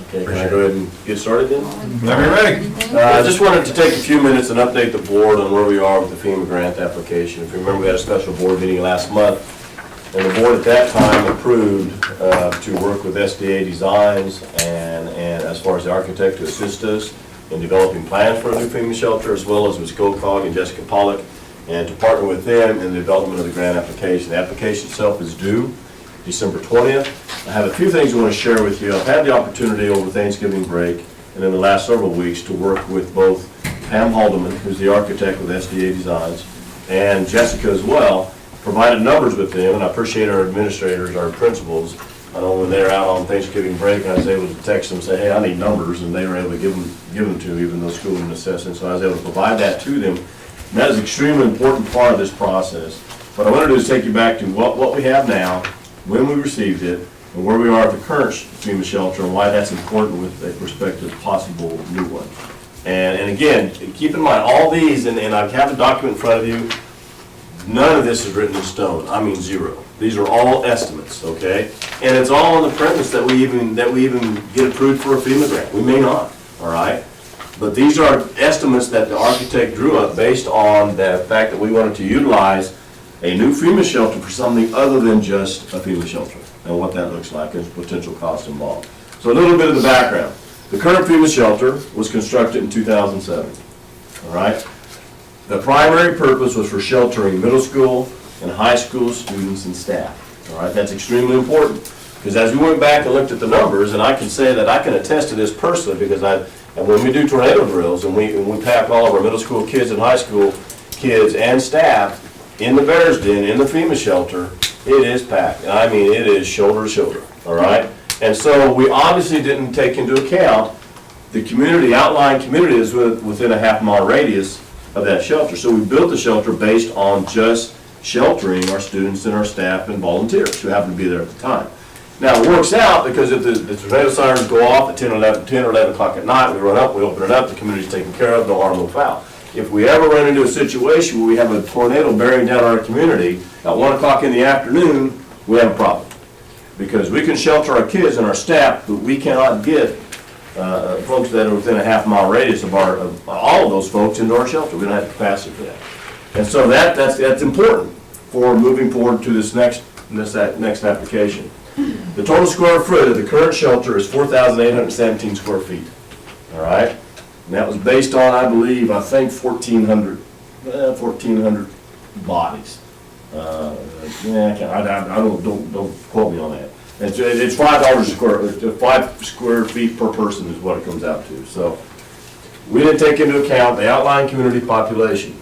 Okay, can I go ahead and get started then? Whenever you're ready. I just wanted to take a few minutes and update the board on where we are with the FEMA grant application. If you remember, we had a special board meeting last month, and the board at that time approved to work with SDA Designs and as far as the architect to assist us in developing plans for a new FEMA shelter, as well as with SCOCOG and Jessica Pollock, and to partner with them in the development of the grant application. The application itself is due December 20th. I have a few things I want to share with you. I've had the opportunity over Thanksgiving break and in the last several weeks to work with both Pam Haldeman, who's the architect with SDA Designs, and Jessica as well, provided numbers with them, and I appreciate our administrators, our principals. I know when they're out on Thanksgiving break, I was able to text them and say, hey, I need numbers, and they were able to give them to me, even though school didn't assess it. So I was able to provide that to them. And that is an extremely important part of this process. What I want to do is take you back to what we have now, when we received it, and where we are at the current FEMA shelter, and why that's important with a prospective possible new one. And again, keep in mind, all these, and I have the document in front of you, none of this is written in stone. I mean zero. These are all estimates, okay? And it's all on the premise that we even get approved for a FEMA grant. We may not, all right? But these are estimates that the architect drew up based on the fact that we wanted to utilize a new FEMA shelter for something other than just a FEMA shelter, and what that looks like and potential cost involved. So a little bit of the background. The current FEMA shelter was constructed in 2007, all right? The primary purpose was for sheltering middle school and high school students and staff, all right? That's extremely important, because as we went back and looked at the numbers, and I can say that I can attest to this personally, because and when we do tornado drills and we pack all of our middle school kids and high school kids and staff in the Bears Den, in the FEMA shelter, it is packed. And I mean, it is shoulder to shoulder, all right? And so we obviously didn't take into account the community, outlying communities within a half-mile radius of that shelter. So we built the shelter based on just sheltering our students and our staff and volunteers who happen to be there at the time. Now, it works out because if the tornado sirens go off at 10 or 11 o'clock at night, we run up, we open it up, the community's taken care of, no harm, no foul. If we ever run into a situation where we have a tornado bearing down our community at 1 o'clock in the afternoon, we have a problem. Because we can shelter our kids and our staff, but we cannot get folks that are within a half-mile radius of all of those folks into our shelter. We don't have capacity for that. And so that's important for moving forward to this next application. The total square foot of the current shelter is 4,817 square feet. All right? And that was based on, I think 1,400 bodies. Don't quote me on that. It's $5 5 square feet per person is what it comes out to. So we didn't take into account the outlying community population.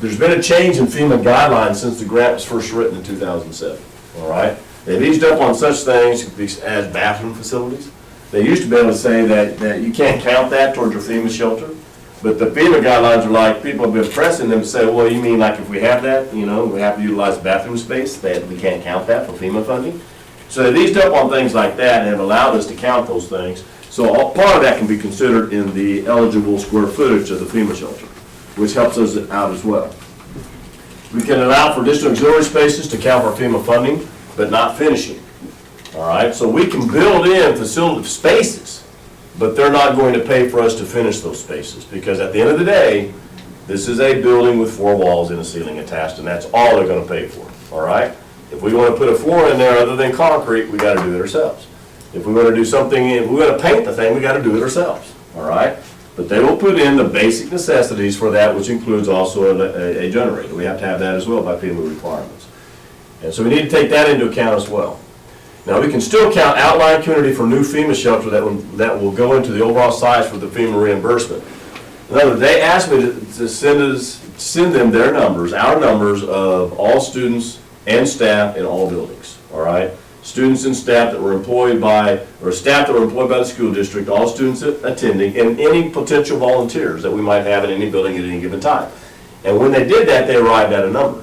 There's been a change in FEMA guidelines since the grant was first written in 2007. All right? They've eased up on such things as bathroom facilities. They used to be able to say that you can't count that towards your FEMA shelter. But the FEMA guidelines are like, people have been pressing them to say, well, you mean like if we have that, we have to utilize bathroom space, that we can't count that for FEMA funding? So they've eased up on things like that and have allowed us to count those things. So part of that can be considered in the eligible square footage of the FEMA shelter, which helps us out as well. We can allow for additional auxiliary spaces to count for FEMA funding, but not finishing. All right, so we can build in facility spaces, but they're not going to pay for us to finish those spaces, because at the end of the day, this is a building with 4 walls and a ceiling attached, and that's all they're going to pay for. All right, if we want to put a floor in there other than concrete, we got to do it ourselves. If we want to do something, if we want to paint the thing, we got to do it ourselves. All right, but they will put in the basic necessities for that, which includes also a generator. We have to have that as well by FEMA requirements, and so we need to take that into account as well. Now, we can still count outlying community for new FEMA shelter that will go into the overall size for the FEMA reimbursement. In other words, they asked me to send them their numbers, our numbers of all students and staff in all buildings, all right? Students and staff that were employed by, or staff that were employed by the school district, all students attending, and any potential volunteers that we might have in any building at any given time. And when they did that, they arrived at a number.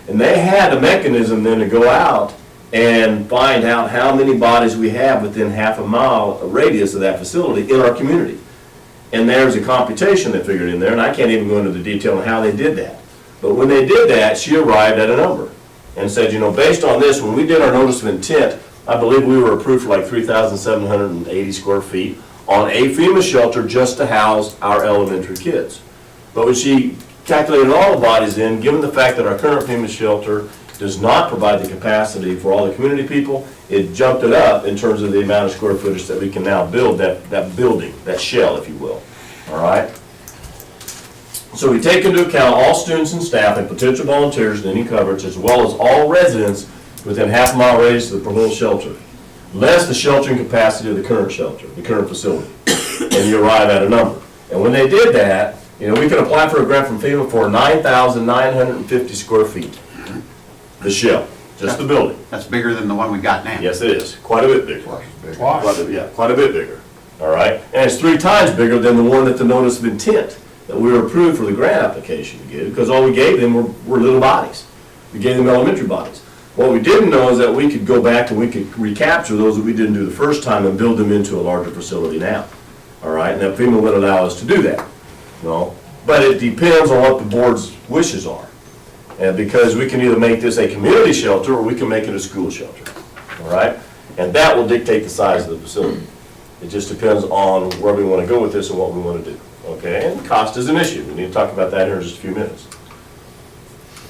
And they had a mechanism then to go out and find out how many bodies we have within half a mile radius of that facility in our community. And there's a computation they figured in there, and I can't even go into the detail on how they did that. But when they did that, she arrived at a number and said, you know, based on this, when we did our notice of intent, I believe we were approved for like 3,780 square feet on a FEMA shelter just to house our elementary kids. But when she calculated all the bodies in, given the fact that our current FEMA shelter does not provide the capacity for all the community people, it jumped it up in terms of the amount of square footage that we can now build that building, that shell, if you will. All right? So we take into account all students and staff and potential volunteers in any coverage, as well as all residents within half-mile radius of the proposed shelter, less the sheltering capacity of the current shelter, the current facility, and you arrive at a number. And when they did that, you know, we could apply for a grant from FEMA for 9,950 square feet. The shell, just the building. That's bigger than the one we got now. Yes, it is. Quite a bit bigger. Twice as big. Quite a bit bigger. All right? And it's 3 times bigger than the one that the notice of intent that we were approved for the grant application to give, because all we gave them were little bodies. We gave them elementary bodies. What we didn't know is that we could go back and we could recapture those that we didn't do the first time and build them into a larger facility now. All right? And that FEMA would allow us to do that. No? But it depends on what the board's wishes are. And because we can either make this a community shelter or we can make it a school shelter. All right? And that will dictate the size of the facility. It just depends on where we want to go with this and what we want to do. Okay? And cost is an issue. We need to talk about that here in just a few minutes.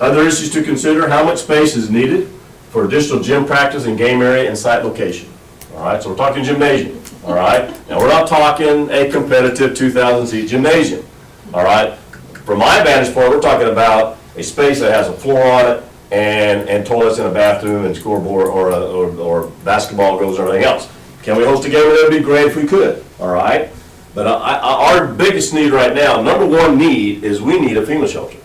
Other issues to consider: how much space is needed for additional gym practice and game area and site location. All right? So we're talking gymnasium. All right? Now we're not talking a competitive 2,000-seat gymnasium. All right? From my vantage point, we're talking about a space that has a floor on it and toilets and a bathroom and scoreboard or basketball goals and everything else. Can we host a game? That would be great if we could, all right? But our biggest need right now, number one need, is we need a FEMA shelter.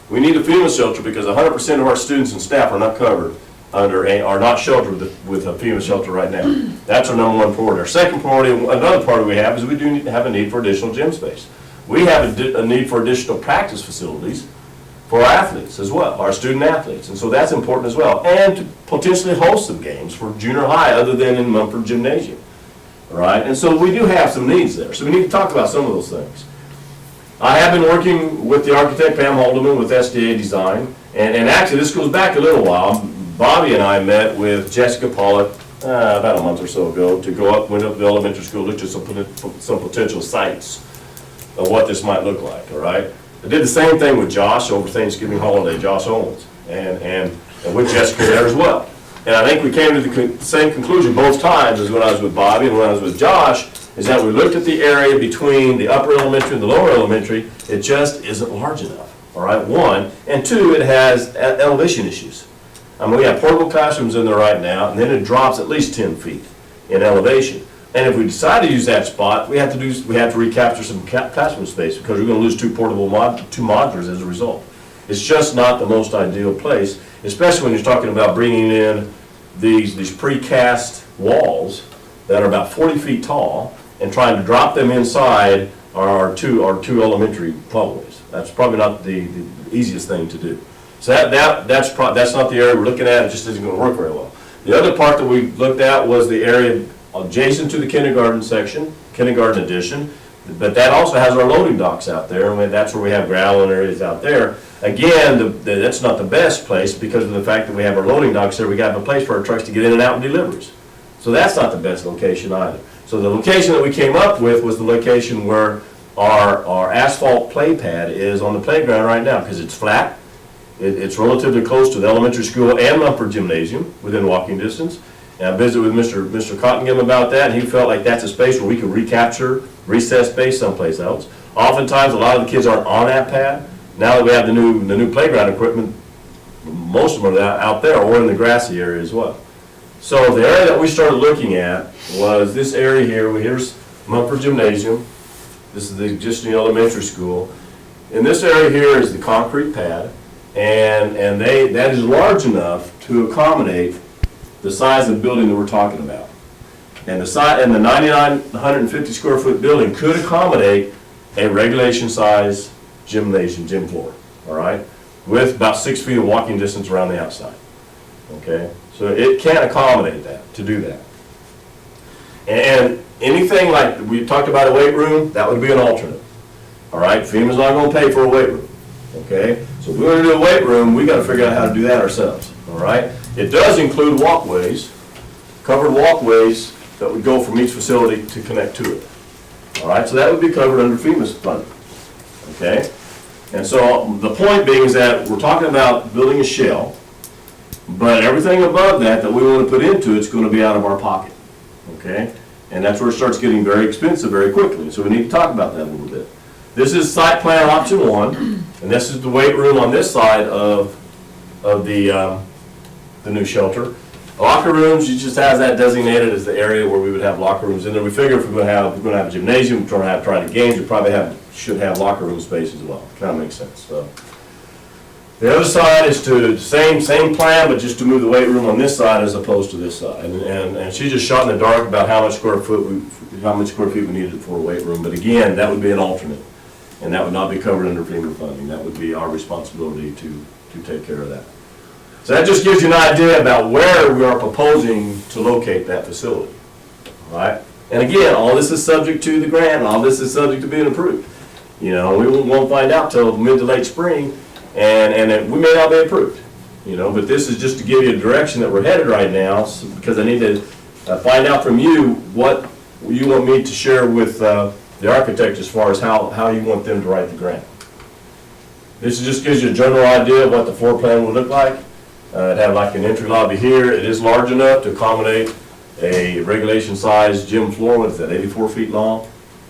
We need a FEMA shelter because 100% of our students and staff are not covered are not sheltered with a FEMA shelter right now. That's our number one priority. Our second priority, another priority we have, is we do have a need for additional gym space. We have a need for additional practice facilities for our athletes as well, our student athletes. And so that's important as well. And to potentially host some games for junior high other than in Mumford Gymnasium. All right? And so we do have some needs there. So we need to talk about some of those things. I have been working with the architect, Pam Haldeman, with SDA Design. And actually, this goes back a little while. Bobby and I met with Jessica Pollock about a month or so ago to went up to the elementary school, looked at some potential sites of what this might look like, all right? I did the same thing with Josh over Thanksgiving holiday, Josh Owens, and with Jessica there as well. And I think we came to the same conclusion both times as when I was with Bobby and when I was with Josh, is that we looked at the area between the upper elementary and the lower elementary. It just isn't large enough, all right, one. And two, it has elevation issues. I mean, we have portable classrooms in there right now, and then it drops at least 10 feet in elevation. And if we decide to use that spot, we have to recapture some classroom space because we're going to lose two modulars as a result. It's just not the most ideal place, especially when you're talking about bringing in these precast walls that are about 40 feet tall and trying to drop them inside our two elementary hallways. That's probably not the easiest thing to do. So that's not the area we're looking at. It just isn't going to work very well. The other part that we looked at was the area adjacent to the kindergarten section, kindergarten addition, but that also has our loading docks out there, and that's where we have gravel and areas out there. Again, that's not the best place because of the fact that we have our loading docks there. We got a place for our trucks to get in and out and deliveries. So that's not the best location either. So the location that we came up with was the location where our asphalt play pad is on the playground right now because it's flat. It's relatively close to the elementary school and Mumford Gymnasium within walking distance. And I visited with Mr. Cottingham about that, and he felt like that's a space where we could recapture recess space someplace else. Oftentimes, a lot of the kids aren't on that pad. Now that we have the new playground equipment, most of them are out there or in the grassy area as well. So the area that we started looking at was this area here. Here's Mumford Gymnasium. This is the existing elementary school. In this area here is the concrete pad, and that is large enough to accommodate the size of the building that we're talking about. And the 9,950 square foot building could accommodate a regulation size gymnasium, gym floor, all right, with about 6 feet of walking distance around the outside. Okay, so it can accommodate that, to do that. And anything like, we talked about a weight room, that would be an alternate. All right, FEMA's not gonna pay for a weight room, okay? So if we're gonna do a weight room, we gotta figure out how to do that ourselves, all right? It does include walkways, covered walkways that would go from each facility to connect to it. All right, so that would be covered under FEMA's funding, okay? And so the point being is that we're talking about building a shell, but everything above that that we want to put into it's going to be out of our pocket, okay? And that's where it starts getting very expensive very quickly, so we need to talk about that a little bit. This is site plan option 1, and this is the weight room on this side of the new shelter. Locker rooms, it just has that designated as the area where we would have locker rooms in there. We figure if we're going to have a gymnasium, we're going to have trying games, we probably should have locker room space as well. Kind of makes sense. So the other side is to same plan, but just to move the weight room on this side as opposed to this side. And she just shot in the dark about how much square feet we needed for a weight room. But again, that would be an alternate, and that would not be covered under FEMA funding. That would be our responsibility to take care of that. So that just gives you an idea about where we are proposing to locate that facility, all right? And again, all this is subject to the grant, all this is subject to being approved. You know, we won't find out till mid to late spring, and we may not be approved, you know, but this is just to give you a direction that we're headed right now, because I need to find out from you what you want me to share with the architect as far as how you want them to write the grant. This just gives you a general idea of what the floor plan would look like. It'd have like an entry lobby here. It is large enough to accommodate a regulation size gym floor. What is that, 84 feet long?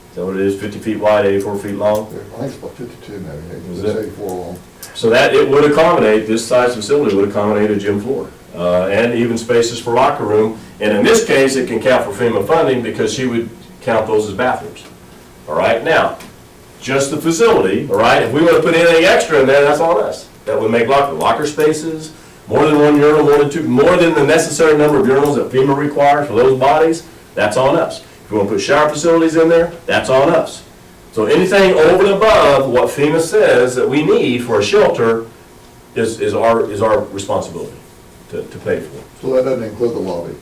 Is that what it is, 50 feet wide, 84 feet long? I think it's about 52 maybe, Is it's it? 84 long. So that it would accommodate, this size facility would accommodate a gym floor. And even spaces for locker room. And in this case, it can count for FEMA funding because she would count those as bathrooms. All right, now, just the facility, all right? If we want to put anything extra in there, that's on us. That would make locker spaces, more than one urinal, more than two, more than the necessary number of urinals that FEMA requires for those bodies, that's on us. If we want to put shower facilities in there, that's on us. So anything over and above what FEMA says that we need for a shelter is our responsibility to pay for. So that doesn't include the lobby?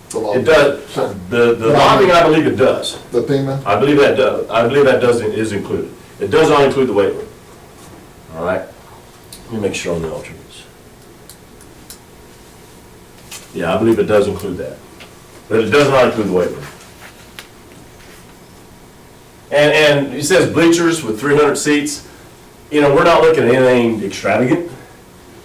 The lobby. It does, the lobbying, I believe it does. The FEMA? I believe that is included. It does not include the weight room. All right? Let me make sure on the alternates. Yeah, I believe it does include that. But it does not include the weight room. And it says bleachers with 300 seats. You know, we're not looking at anything extravagant.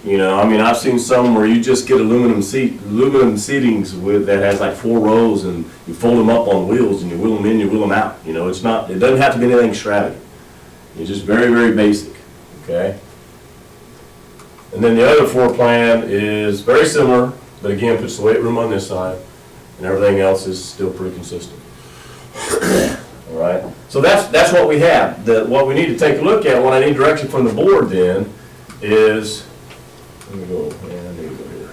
You know, I mean, I've seen some where you just get aluminum seatings that has like 4 rows, and you fold them up on wheels and you wheel them in, you wheel them out. You know, it doesn't have to be anything extravagant. It's just very, very basic, okay? And then the other floor plan is very similar, but again, puts the weight room on this side, and everything else is still pretty consistent. All right, so that's what we have. What we need to take a look at, what I need direction from the board then, is, let me go here,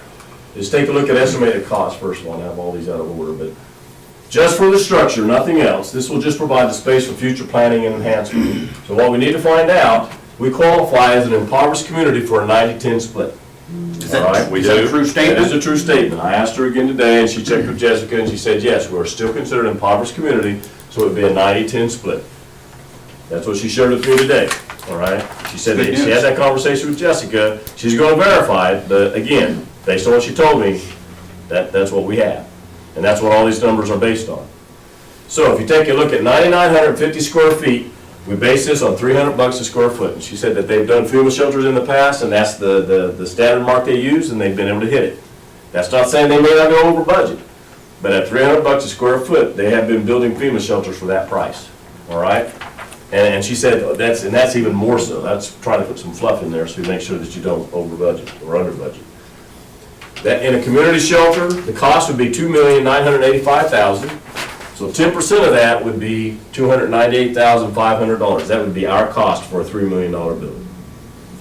is take a look at estimated cost first of all. I have all these out of order, but just for the structure, nothing else. This will just provide the space for future planning and enhancement. So what we need to find out, we qualify as an impoverished community for a 90-10 split. Is All right, that, we is that do. a true That statement? is a true statement. I asked her again today, and she checked with Jessica, and she said, yes, we're still considered an impoverished community, so it would be a 90-10 split. That's what she shared with me today, all right? She said that Good she news. had that conversation with Jessica. She's going to verify it, but again, based on what she told me, that's what we have. And that's what all these numbers are based on. So if you take a look at 9,950 square feet, we base this on $300 a square foot. And she said that they've done FEMA shelters in the past, and that's the standard mark they use, and they've been able to hit it. That's not saying they may not go over budget, but at $300 a square foot, they have been building FEMA shelters for that price, all right? And she said that's even more so. That's trying to put some fluff in there so you make sure that you don't over budget or under budget. That in a community shelter, the cost would be $2,985,000. So 10% of that would be $298,500. That would be our cost for a $3 million building.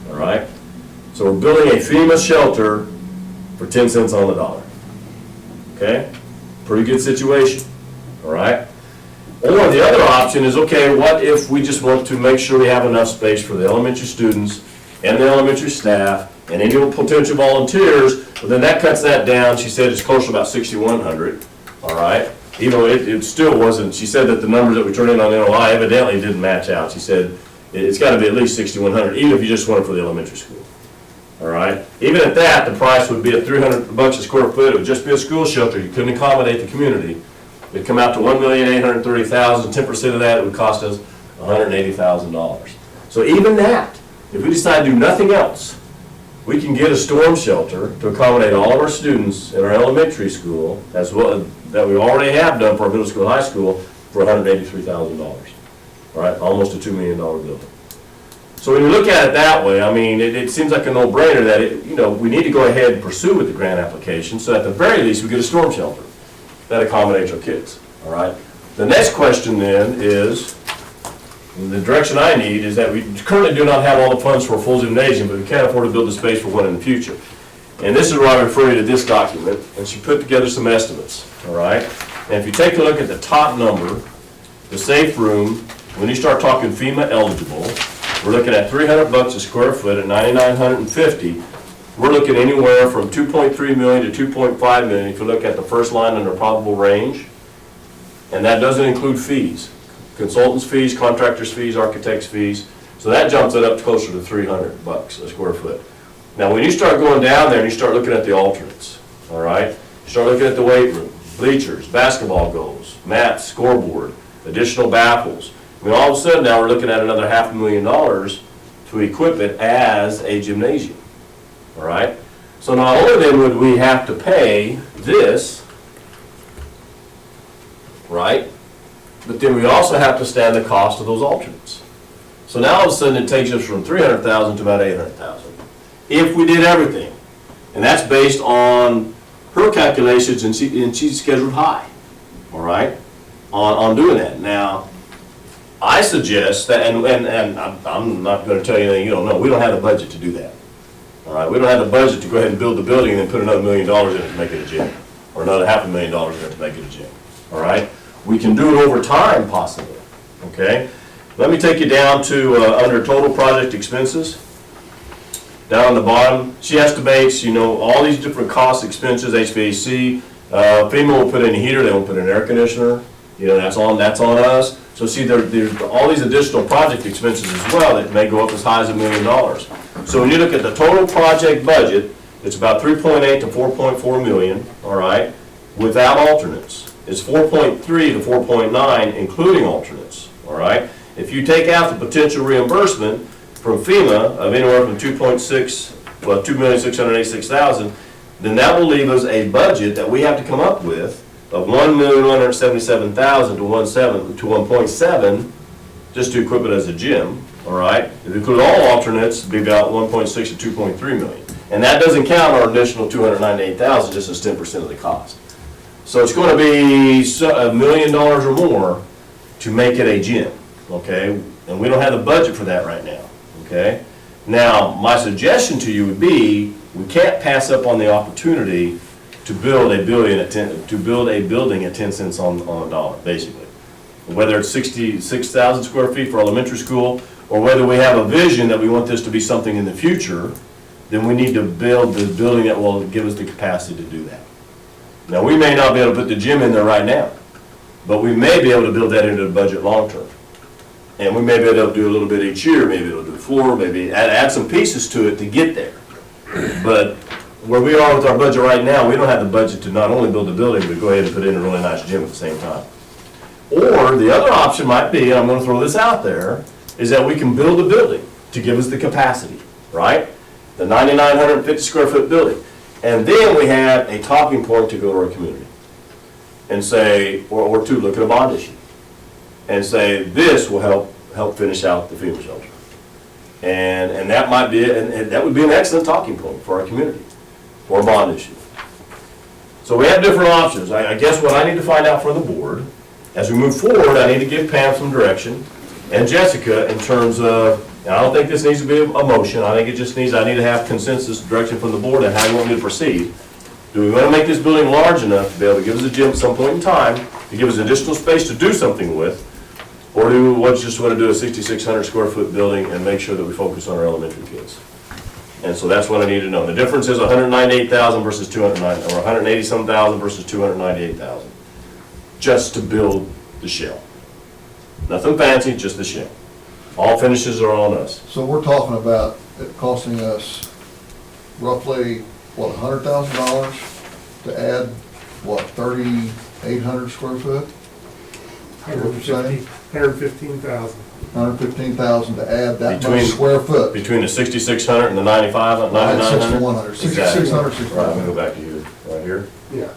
All right? So we're building a FEMA shelter for 10 cents on the dollar. Okay? Pretty good situation. All right? Or the other option is, okay, what if we just want to make sure we have enough space for the elementary students and the elementary staff and any potential volunteers, well, then that cuts that down. She said it's close to about 6,100. All right? even though it still wasn't, she said that the numbers that we turned in on NOI evidently didn't match out. She said it's gotta be at least 6,100, even if you just went for the elementary school. All right? Even at that, the price would be at $300 a square foot. It would just be a school shelter. You couldn't accommodate the community. It'd come out to $1,830,000. 10% of that, it would cost us $180,000. So even that, if we decide to do nothing else, we can get a storm shelter to accommodate all of our students in our elementary school, as well, that we already have done for our middle school, high school, for $183,000. All right, almost a $2 million building. So when you look at it that way, I mean, it seems like a no-brainer that, we need to go ahead and pursue with the grant application, so at the very least, we get a storm shelter that accommodates our kids, all right? The next question then is, the direction I need is that we currently do not have all the funds for a full gymnasium, but we can't afford to build the space for one in the future. And this is where I refer you to this document, and she put together some estimates, all right? And if you take a look at the top number, the safe room, when you start talking FEMA eligible, we're looking at $300 a square foot at $9,950. We're looking anywhere from $2.3 million to $2.5 million if you look at the first line under probable range. And that doesn't include fees. Consultants' fees, contractors' fees, architects' fees. So that jumps it up closer to $300 a square foot. Now when you start going down there and you start looking at the alternates, all right? You start looking at the weight room, bleachers, basketball goals, mats, scoreboard, additional baffles. I mean, all of a sudden now we're looking at another $500,000 to equip it as a gymnasium, all right? So not only then would we have to pay this, right? But then we also have to stand the cost of those alternates. So now all of a sudden it takes us from $300,000 to about $800,000. If we did everything. And that's based on her calculations, and she's scheduled high, all right, on doing that. Now, I suggest that, and I'm not going to tell you anything you don't know, we don't have the budget to do that. All right, we don't have the budget to go ahead and build the building and then put another $1 million in it to make it a gym, or another $500,000 in it to make it a gym. All right, we can do it over time possibly. Okay, let me take you down to under total project expenses. Down on the bottom, she estimates, all these different cost expenses, HVAC. FEMA will put in a heater, they won't put in an air conditioner. That's on us. So see, there's all these additional project expenses as well that may go up as high as $1 million. So when you look at the total project budget, it's about 3.8 to 4.4 million, all right, without alternates. It's 4.3 to 4.9, including alternates, all right? If you take out the potential reimbursement from FEMA of anywhere from 2,686,000, then that will leave us a budget that we have to come up with of $1,177,000 to 1.7 just to equip it as a gym, all right? If you include all alternates, it'd be about 1.6 to 2.3 million. And that doesn't count our additional 298,000 just as 10% of the cost. So it's going to be $1 million or more to make it a gym, okay? And we don't have the budget for that right now, okay? Now, my suggestion to you would be, we can't pass up on the opportunity to build a building at 10 cents on the dollar, basically. Whether it's 66,000 square feet for elementary school, or whether we have a vision that we want this to be something in the future, then we need to build the building that will give us the capacity to do that. Now, we may not be able to put the gym in there right now, but we may be able to build that into the budget long term. And we may be able to do a little bit each year, maybe it'll do the floor, maybe add some pieces to it to get there. But where we are with our budget right now, we don't have the budget to not only build the building, but go ahead and put in a really nice gym at the same time. Or the other option might be, and I'm going to throw this out there, is that we can build a building to give us the capacity, right? The 9,950 square foot building. And then we have a talking point to go to our community and say, or to look at a bond issue and say, this will help finish out the FEMA shelter. And that might be, and that would be an excellent talking point for our community, for a bond issue. So we have different options. I guess what I need to find out from the board, as we move forward, I need to give Pam some direction, and Jessica, in terms of, and I don't think this needs to be a motion, I think it just needs, I need to have consensus direction from the board on how you want me to proceed. Do we want to make this building large enough to be able to give us a gym at some point in time, to give us additional space to do something with, or do we just want to do a 6,600 square foot building and make sure that we focus on our elementary kids? And so that's what I need to know. The difference is 198,000 versus 209, or 180-some thousand versus 298,000. just to build the shell. Nothing fancy, just the shell. All finishes are on us. So we're talking about it costing us roughly, what, $100,000 to add, what, 3,800 square foot? $115,000. 115,000 to add that much Between- square foot. Between the 6,600 and the 9,900? 6,100, 6,600, Right, let me go back to you, right here. Yeah.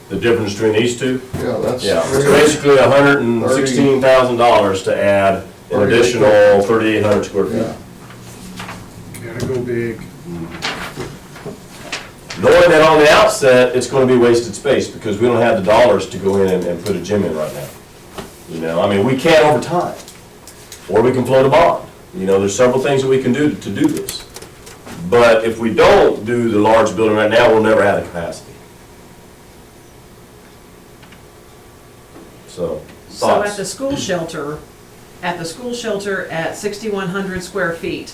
The difference between these two? Yeah, that's. Yeah, it's basically $116,000 to add an additional 3,800 square feet. Yeah. Gotta go big. Knowing that on the outset, it's gonna be wasted space, because we don't have the dollars to go in and put a gym in right now. You know, I mean, we can over time, or we can float a bond. You know, there's several things that we can do to do this. But if we don't do the large building right now, we'll never have the capacity. So, So at thoughts? the school shelter, at 6,100 square feet,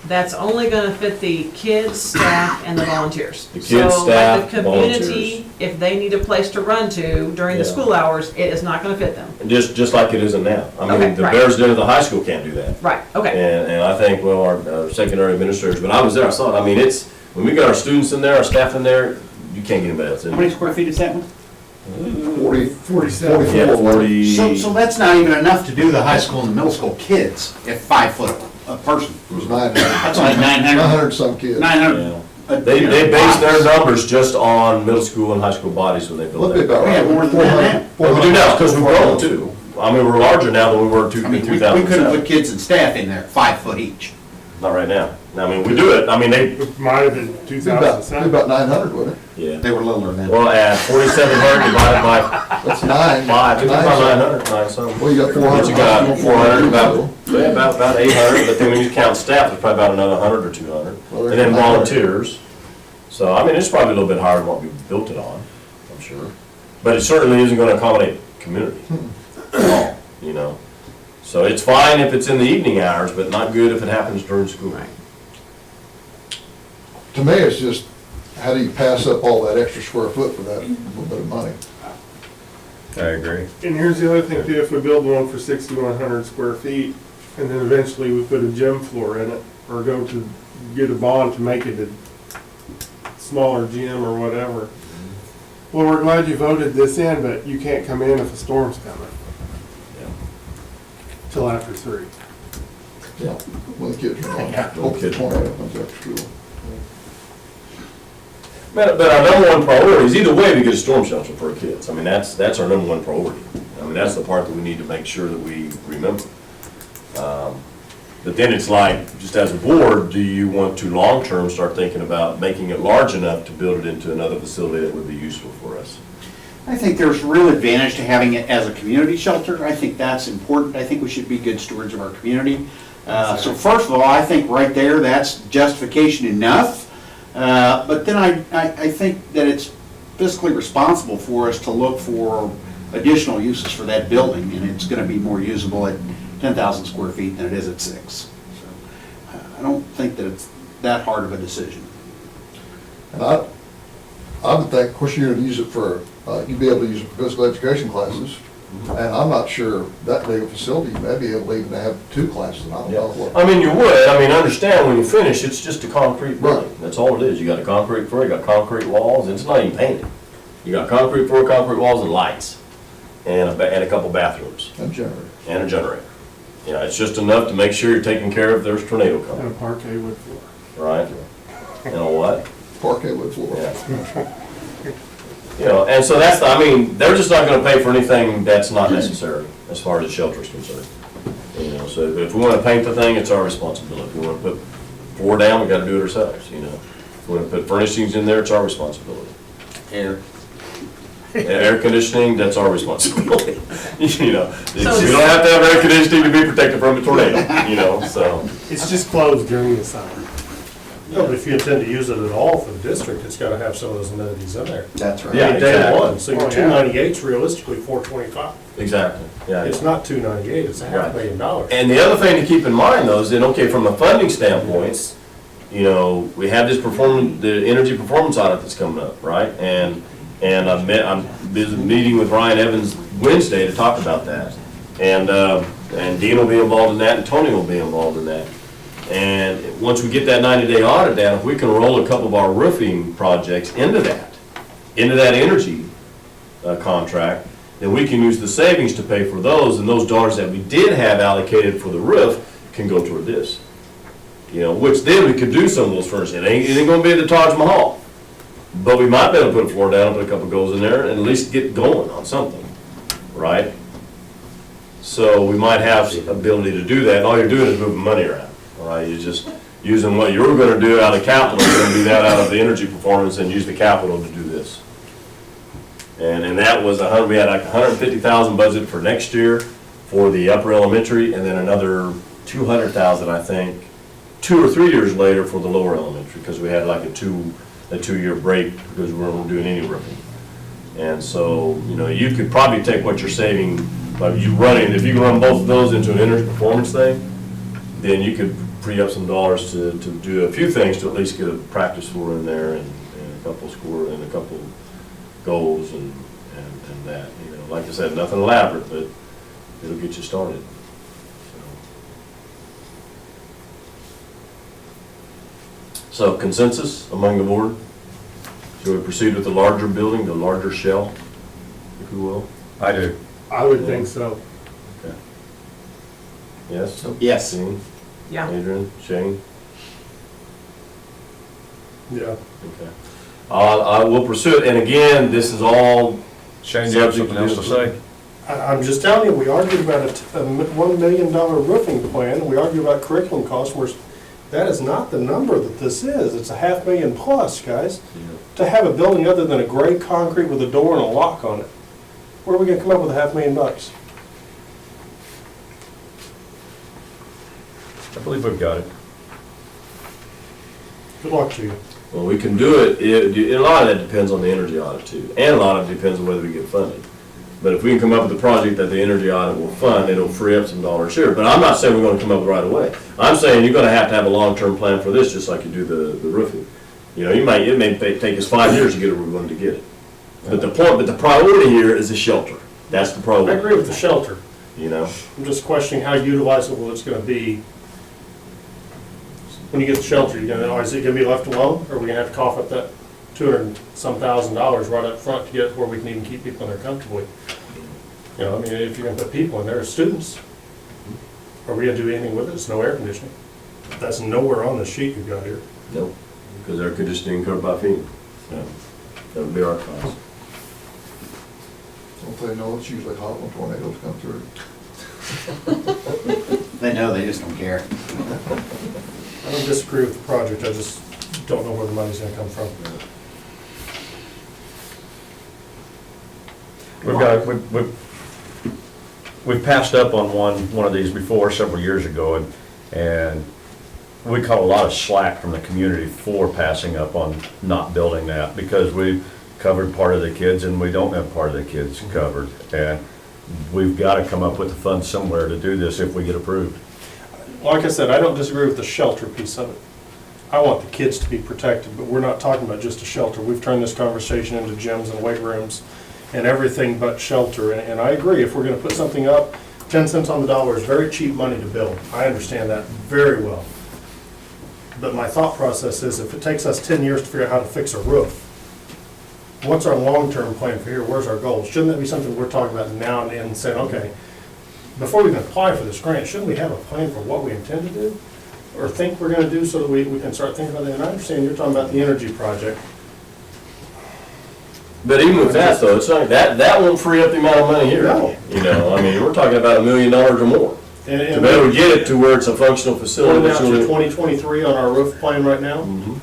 that's only gonna fit the kids, staff, and the volunteers. The kids, So staff, like the community, if they need a place to run to during the Yeah. school hours, it is not gonna fit them. And just like it isn't now. I Okay, mean, the right. Bears Den of the high school can't do that. Right, okay. And I think, well, our secondary administrators, when I was there, I saw it. I mean, it's, when we got our students in there, our staff in there, you can't get anybody else in How there. many square feet is that one? 47. Yeah, 40. So that's not even enough to do the high school and the middle school kids at 5 foot a person. It was 900. That's only 900. 900 some kids. 900. Yeah. They base their numbers just on middle school and high school bodies when they build Would be that. about We right. have more than that. Well, we do now, because we've grown too. I mean, we're larger now than we were in I mean, we couldn't 2007. put kids and staff in there, 5 foot each. Not right now. I mean, we do it. I mean, they, It might have been It'd be about 900, wouldn't it? yeah. They were littler then. Well, at 4,700 divided by That's nine. 5, it's about Nine. 900, nine something. Well, you got 400. But you got 400, about 800, but then when you count staff, it's probably about another 100 or 200. Well, And there's then 900. volunteers. So, I mean, it's probably a little bit higher than what we built it on, I'm sure. But it certainly isn't gonna accommodate community at all, you know? So it's fine if it's in the evening hours, but not good if it happens during school. To me, it's just, how do you pass up all that extra square foot for that little bit of money? I agree. And here's the other thing too, if we build one for 6,100 square feet, and then eventually we put a gym floor in it, or go to get a bond to make it a smaller gym or whatever. Well, we're glad you voted this in, but you can't come in if a storm's coming. Till after 3. Yeah, when the kids are on. Yeah. Hope the tornado comes after school. But our number one priority is either way, we get a storm shelter for our kids. I mean, that's our number one priority. I mean, that's the part that we need to make sure that we remember. But then it's like, just as a board, do you want to long-term start thinking about making it large enough to build it into another facility that would be useful for us? I think there's real advantage to having it as a community shelter. I think that's important. I think we should be good stewards of our community. So first of all, I think right there, that's justification enough. But then I think that it's fiscally responsible for us to look for additional uses for that building, and it's gonna be more usable at 10,000 square feet than it is at 6. So I don't think that it's that hard of a decision. And I would think, of course, you're gonna use it for, you'd be able to use it for physical education classes. And I'm not sure that big a facility, you may be able to even have 2 classes, and I don't know what. I mean, you would, I mean, understand when you finish, it's just a concrete building. That's all it is. You got a concrete floor, you got concrete walls, and it's not even painted. You got concrete floor, concrete walls, and lights, and a couple bathrooms, And generator. and a generator. You know, it's just enough to make sure you're taking care of if there's a tornado And a coming, parquet wood floor. right? You know what? Parquet wood floor. Yeah. You know, and so that's, I mean, they're just not gonna pay for anything that's not necessary, as far as the shelter is concerned. You know, so if we wanna paint the thing, it's our responsibility. If we wanna put floor down, we gotta do it ourselves, you know. If we wanna put furnishings in there, it's our responsibility. Air conditioning, that's our responsibility. You know, you don't have to have air conditioning to be protected from a tornado, you know, so. It's just closed during the summer. No, but if you intend to use it at all for the district, it's gotta have some of those amenities in there. That's right. Yeah, I mean, day exactly. one, so your Oh, yeah. 298's realistically 425. Exactly, yeah. It's not 298, it's $500,000. And the other thing to keep in mind though is that, okay, from a funding standpoint, you know, we have this the energy performance audit that's coming up, right? And I'm busy meeting with Ryan Evans Wednesday to talk about that. And Dean will be involved in that, and Tony will be involved in that. And once we get that 90-day audit down, if we can roll a couple of our roofing projects into that energy contract, then we can use the savings to pay for those, and those dollars that we did have allocated for the roof can go toward this. You know, which then we could do some of those furnaces. It ain't gonna be the Taj Mahal, but we might be able to put a floor down, put a couple goals in there, and at least get going on something, right? So we might have the ability to do that, and all you're doing is moving money around, all right? You're just using what you were gonna do out of capital, you're gonna do that out of the energy performance and use the capital to do this. And that was we had like 150,000 budget for next year for the upper elementary, and then another 200,000, I think, 2 or 3 years later for the lower elementary, because we had like a two-year break because we weren't doing any roofing. And so, you know, you could probably take what you're saving, but if you can run both of those into an energy performance thing, then you could free up some dollars to do a few things to at least get a practice floor in there and a couple goals and that. You know, like I said, nothing elaborate, but it'll get you started. So consensus among the board? Should we proceed with the larger building, the larger shell, if you will? I do. I would think so. Okay. Yes? Yes. Dean? Yeah. Adrian? Shane? Yeah. Okay. I will pursue it, and again, this is all. Shane, you have something else to say? I'm just telling you, we argued about a $1 million roofing plan, we argued about curriculum costs, that is not the number that this is. It's $500,000 plus, guys. To have a building other than a gray concrete with a door and a lock on it, where are we gonna come up with $500,000? I believe we've got it. Good luck to you. Well, we can do it, a lot of that depends on the energy audit too, and a lot of it depends on whether we get funded. But if we can come up with a project that the energy audit will fund, it'll free up some dollars here. But I'm not saying we're gonna come up with right away. I'm saying you're gonna have a long-term plan for this, just like you do the roofing. You know, it may take us 5 years to get where we're going to get it. But the priority here is the shelter. That's the I priority. agree with the shelter. You know? I'm just questioning how utilizable it's gonna be. When you get the shelter, is it gonna be left alone, or are we gonna have to cough up that $200-some-thousand right up front to get where we can even keep people in there comfortably? You know, I mean, if you're gonna put people in there as students, are we gonna do anything with it? It's no air conditioning. That's nowhere on the sheet you've got here. Nope. Because air conditioning covered by FEMA. So that would be our cost. Don't they know it's usually hot when tornadoes come through? They know, they just don't care. I don't disagree with the project, I just don't know where the money's gonna come from. We've passed up on one of these before several years ago, and we caught a lot of slack from the community for passing up on not building that, because we covered part of the kids and we don't have part of the kids covered. And we've got to come up with the funds somewhere to do this if we get approved. Like I said, I don't disagree with the shelter piece of it. I want the kids to be protected, but we're not talking about just a shelter. We've turned this conversation into gyms and weight rooms and everything but shelter. And I agree, if we're gonna put something up, 10 cents on the dollar is very cheap money to build. I understand that very well. But my thought process is, if it takes us 10 years to figure out how to fix a roof, what's our long-term plan for here? Where's our goals? Shouldn't that be something we're talking about now and saying, okay, before we even apply for this grant, shouldn't we have a plan for what we intend to do? Or think we're gonna do, so that we can start thinking about that? And I understand you're talking about the energy project. But even with that though, it's not, that won't free up the amount of money here. No. You know, I mean, we're talking about $1 million or more. To And be able to get it to where it's a functional facility. we're that's down to really- 2023 on our roof plan right now, Mhm.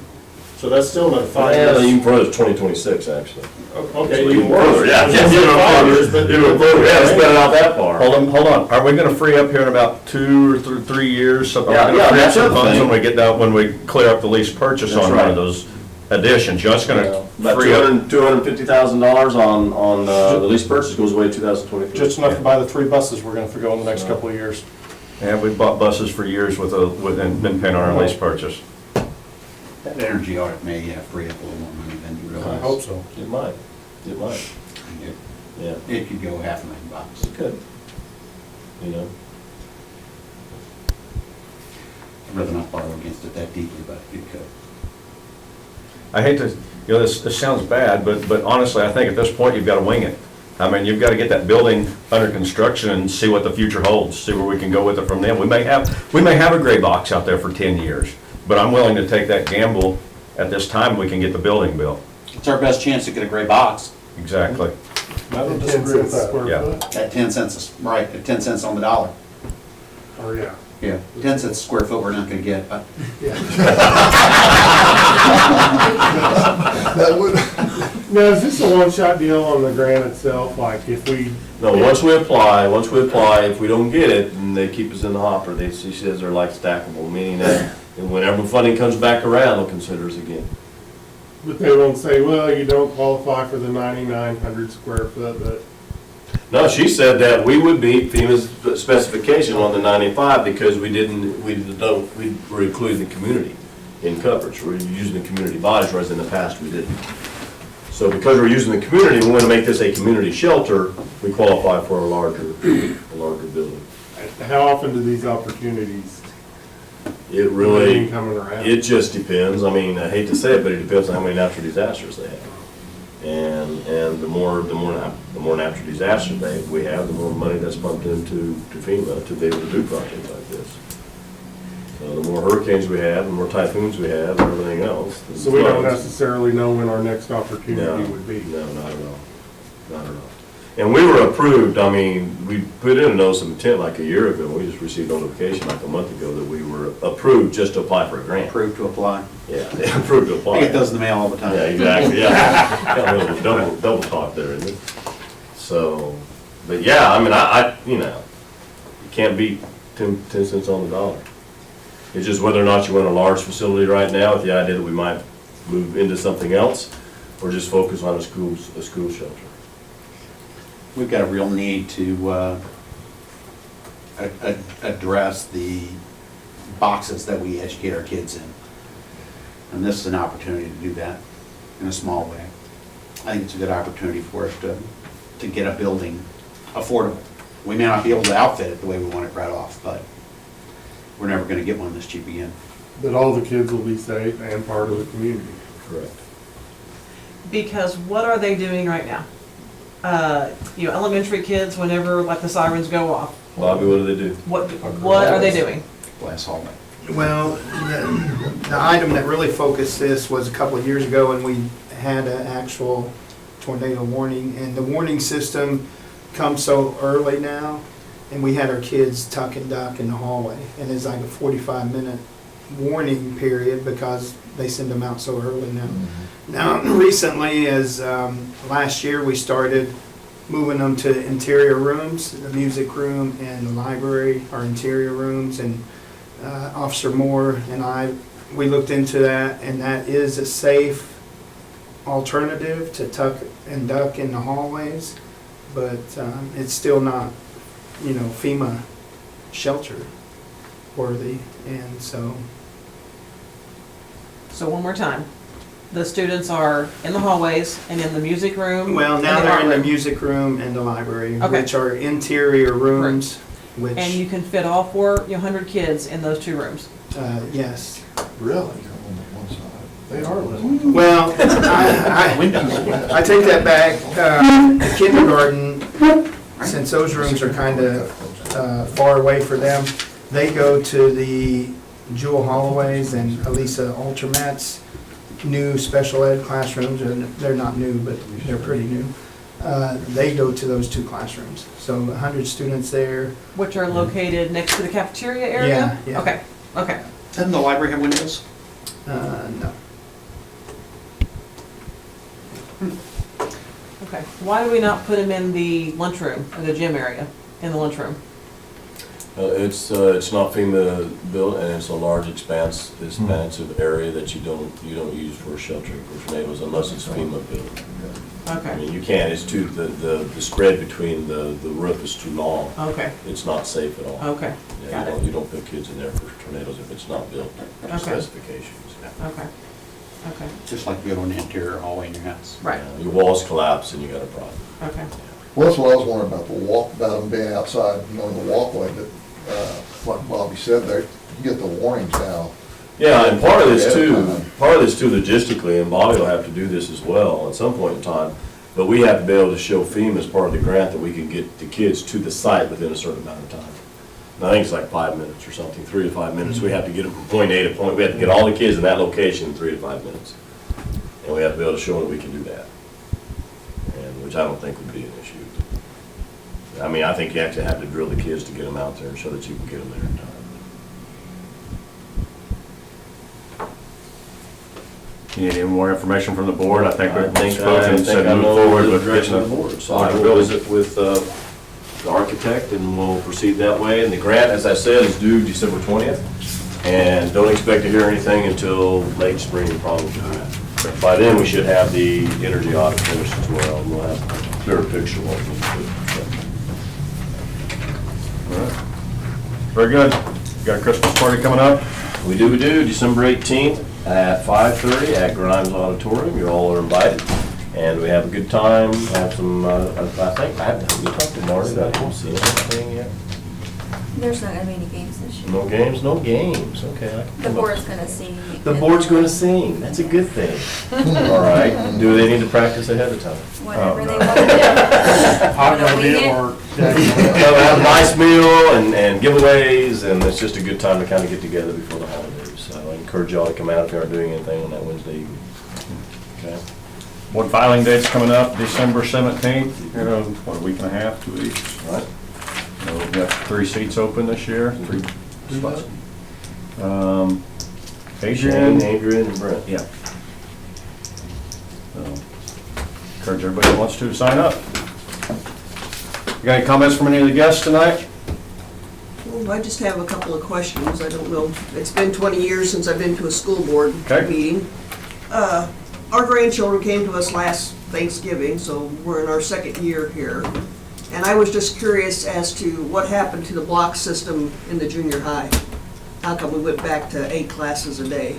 so that's still another 5 Yeah, years. even further, it's 2026 actually. Okay, So even worse. Yeah, It's still 5 years, but- Even further, we haven't spread it out that far. Hold on. Are we gonna free up here in about 2 or 3 years? So are we Yeah, gonna yeah, free up that's some the funds thing. when we get down, when we clear up the lease purchase That's on one right. of those additions? That's gonna About free up. $250,000 on the lease purchase goes away in 2023. Just enough to buy the 3 buses we're gonna forgo in the next couple of years. And we've bought buses for years and been paying our lease purchase. That energy audit may free up a little more money than you I realize. hope so. It might, it might. Yeah, It could go $500,000. it could. You know? I'd rather not borrow against it that deeply, but it could. I hate to, this sounds bad, but honestly, I think at this point, you've got to wing it. I mean, you've got to get that building under construction and see what the future holds, see where we can go with it from then. We may have a gray box out there for 10 years, but I'm willing to take that gamble at this time, we can get the building built. It's our best chance to get a gray box Exactly. I don't disagree with that. Yeah. at 10 cents, right, at 10 cents on the dollar. Oh, yeah. Yeah, 10 cents a square foot we're not gonna get, but That would, Now, is this a one-shot deal on the grant itself? Like, if we, No, once we apply, if we don't get it, and they keep us in the hopper, she says they're like stackable, meaning that whenever funding comes back around, they'll consider us again. but they won't say, well, you don't qualify for the 9,900 square foot, but No, she said that we would meet FEMA's specification on the 95 because we were including the community in coverage. We're using the community bodies, whereas in the past we didn't. So because we're using the community, we want to make this a community shelter, we qualify for a larger building. how often do these opportunities It really, coming around? it just depends. I mean, I hate to say it, but it depends on how many natural disasters they have. And the more natural disasters we have, the more money that's pumped into FEMA to be able to do projects like this. So the more hurricanes we have, the more typhoons we have, and everything else. the So we don't floods. necessarily know when our next opportunity would be. No, not at all. Not at all. And we were approved, I mean, we put in a notice of intent like a year ago. We just received notification like a month ago that we were approved just to apply for a grant. approved to apply. Yeah, approved to I apply. get those in the mail all the time. Yeah, exactly, yeah. Got a little double talk there, isn't it? So, but yeah, I mean, you can't beat 10 cents on the dollar. It's just whether or not you want a large facility right now with the idea that we might move into something else, or just focus on a school shelter. We've got a real need to address the boxes that we educate our kids in. And this is an opportunity to do that in a small way. I think it's a good opportunity for us to get a building affordable. We may not be able to outfit it the way we want it right off, but we're never gonna get one this cheap again. That all the kids will be safe and part of the community. Correct. Because what are they doing right now? Elementary kids, whenever like the sirens go off, Bobby, what do they do? what are they doing? Glass hallway. Well, the item that really focused this was a couple of years ago when we had an actual tornado warning, and the warning system comes so early now, and we had our kids tuck and duck in the hallway, and it's like a 45-minute warning period because they send them out so early now. Now, recently, as last year, we started moving them to interior rooms. The music room and the library are interior rooms, and Officer Moore and we looked into that, and that is a safe alternative to tuck and duck in the hallways, but it's still not, FEMA shelter worthy, and so. So one more time, the students are in the hallways and in the music room? Well, and now they're art in the room. music room and the library, Okay. which are interior rooms, which, And you can fit all 400 kids in those 2 rooms? yes. really, They are little. Well, I take that back. The kindergarten, since those rooms are kind of far away for them, they go to the Jewel Holloways and Elisa Ultramat's new special ed classrooms, and they're not new, but they're pretty new. They go to those 2 classrooms. So 100 students there. Which are located next to the cafeteria area? Yeah, yeah. Okay. Doesn't the library have windows? No. Okay. Why do we not put them in the lunchroom, or the gym area, in the lunchroom? It's not FEMA built, and it's a large expansive area that you don't use for sheltering for tornadoes unless it's FEMA built. I Okay, mean, you can't, it's too, the spread between the roof is too long. okay, It's not safe at all. okay, Yeah, got it. you don't put kids in there for tornadoes if it's not built to Okay. specifications. Okay, okay, Just like building an interior hallway in your house. right, Your walls collapse and you got a problem. okay. Well, that's what I was wondering about the walk, about them being outside, you know, in the walkway, but, like Bobby said there, you get the warnings now. Yeah, and part of this too logistically, and Bobby will have to do this as well at some point in time, but we have to be able to show FEMA as part of the grant that we can get the kids to the site within a certain amount of time. And I think it's like 5 minutes or something, 3 to 5 minutes. We have to get them from point A to point, we have to get all the kids in that location in 3 to 5 minutes. And we have to be able to show that we can do that. And, which I don't think would be an issue. I mean, I think you actually have to drill the kids to get them out there so that you can get them there in time. You need any more information from the board? I think we've I spoken and said I move know forward the with direction getting of the the board. So I will visit with the architect and we'll proceed that way. And the grant, as I said, is due December 20th. And don't expect to hear anything until late spring probably. By then, we should have the energy audit finished as well. And we'll have a clearer picture of what we need to do. Very good. Got a Christmas party coming up? We do, December 18th at 5:30 at Grimes Auditorium. You all are invited. And we have a good time, have some, I think, have you talked to Marty? I haven't seen anything yet. There's not gonna be any games this year. No games? No games, okay. I can The come up- board's gonna sing. The board's gonna sing, that's a good thing. All right, do they need to practice ahead of time? Whatever Oh, they no. want to do. Hot Wanna wing idea it? or? They'll have a nice meal and giveaways, and it's just a good time to kind of get together before the holidays. So I encourage y'all to come out if you aren't doing anything on that Wednesday evening. Okay? Board filing date's coming up, December 17th, you know, what, a week and a half, 2 weeks? All right. We've got 3 seats open this year, 3 spots. Shane, Adrian? Adrian, and Brent. Yeah. So, encourage everybody that wants to sign up. You got any comments from any of the guests tonight? Well, I just have a couple of questions. I don't know, it's been 20 years since I've been to a school board Okay. meeting. Our grandchildren came to us last Thanksgiving, so we're in our second year here. And I was just curious as to what happened to the block system in the junior high. How come we went back to 8 classes a day?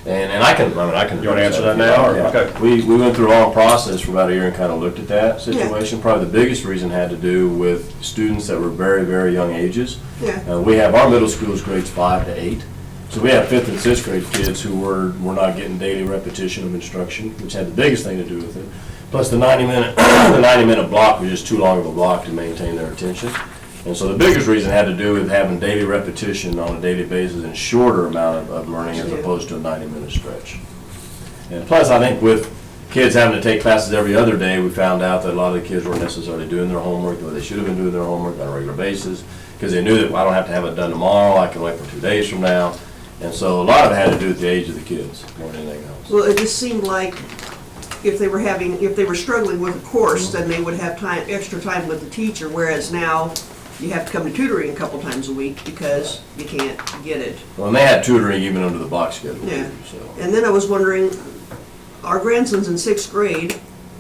And I can. You wanna answer that now, or- Yeah. okay. We went through a long process for about a year and kind of looked at that situation. Probably the biggest reason had to do with students that were very, very young ages. Yeah, We have our middle schools grades 5 to 8. So we have 5th and 6th grade kids who were not getting daily repetition of instruction, which had the biggest thing to do with it. Plus the 90-minute block was just too long of a block to maintain their attention. And so the biggest reason had to do with having daily repetition on a daily basis and shorter amount of learning as opposed to a 90-minute stretch. And plus, I think with kids having to take classes every other day, we found out that a lot of the kids weren't necessarily doing their homework, or they should have been doing their homework on a regular basis, because they knew that I don't have to have it done tomorrow, I can wait for 2 days from now. And so a lot of it had to do with the age of the kids more than anything else. well, it just seemed like if they were struggling with a course, then they would have extra time with the teacher, whereas now you have to come to tutoring a couple times a week because you can't get it. Well, and they had tutoring even under the block schedule, Yeah. too, so. And then I was wondering, our grandson's in 6th grade,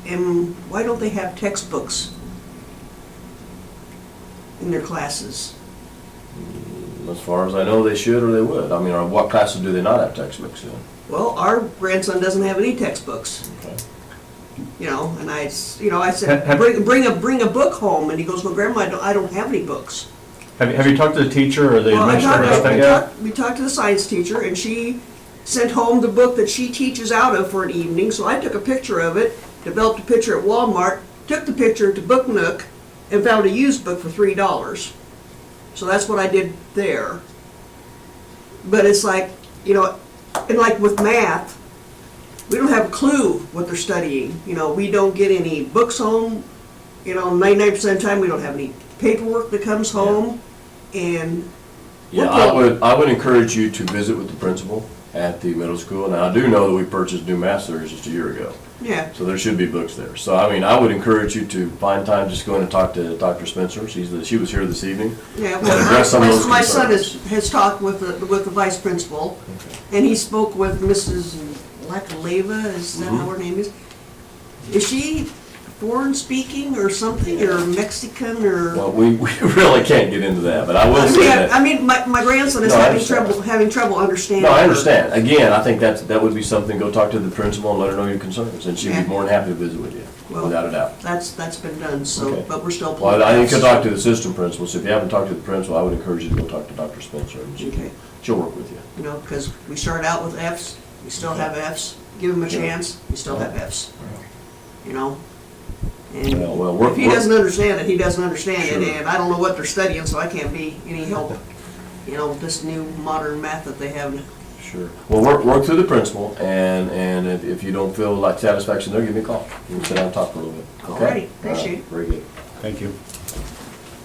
and why don't they have textbooks in their classes? As far as I know, they should or they would. I mean, what classes do they not have textbooks in? Well, our grandson doesn't have any textbooks, Okay. you know, and I said, bring a book home, and he goes, well, Grandma, I don't have any books. Have you talked to the teacher or the Well, administrator about that yet? we talked to the science teacher, and she sent home the book that she teaches out of for an evening, so I took a picture of it, developed a picture at Walmart, took the picture to Book Nook, and found a used book for $3. So that's what I did there. But it's like, you know, and like with math, we don't have a clue what they're studying. You know, we don't get any books home. You know, 99% of the time, we don't have any paperwork that comes home. And Yeah, I would encourage you to visit with the principal at the middle school. Now, I do know that we purchased new math series just a year ago, yeah, so there should be books there. So, I mean, I would encourage you to find time, just go in and talk to Dr. Spencer. She was here this evening. yeah. And address some of those My son concerns. has talked with the vice principal, and he spoke with Mrs. Lakaleva, is that how her name is? Is she foreign speaking or something, or Mexican or? Well, we really can't get into that, but I will say that. I mean, my grandson is No, I having trouble understanding. No, I her. understand. Again, I think that would be something, go talk to the principal and let her know your concerns, and she'd be Yeah. more than happy to visit with you, Well, without a doubt. That's been done, so, Okay. but we're still pulling. Well, I think Fs. you'll talk to the assistant principal, so if you haven't talked to the principal, I would encourage you to go talk to Dr. Spencer, and Okay. she'll work with you. You know, because we started out with Fs, we still have Fs, give them a chance, we still have Fs. You know? And Well, if he doesn't understand it, he doesn't understand it, Sure. and I don't know what they're studying, so I can't be any help. You know, this new modern math that they have. Sure. Well, work through the principal, and if you don't feel like satisfaction there, give me a call. We can sit down and talk for a little bit. All Okay? right, appreciate it. Very good. Thank you.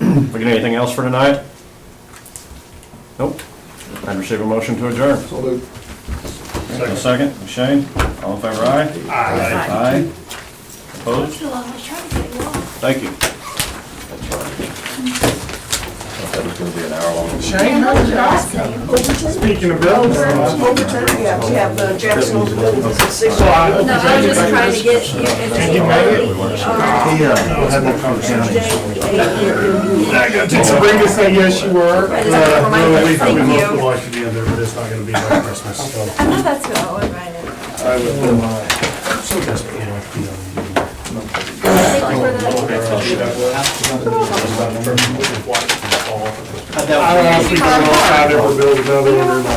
We got anything else for tonight? Nope. I'd receive a motion to adjourn. So moved. A second, Shane, all in favor, aye? Aye. Opposed? Thank you. That was gonna be an hour long. Shane, speaking of bills. Overturn, yeah, we have Jackson over there, this is six. No, I was just trying to get you To bring us in, yes, you were. Really, Thank we you. would like to be in there, but it's not gonna be by Christmas, so. I know that's what I'll invite it. I'm so desperate, you know, to be done. I don't know if we can ever build another one or not.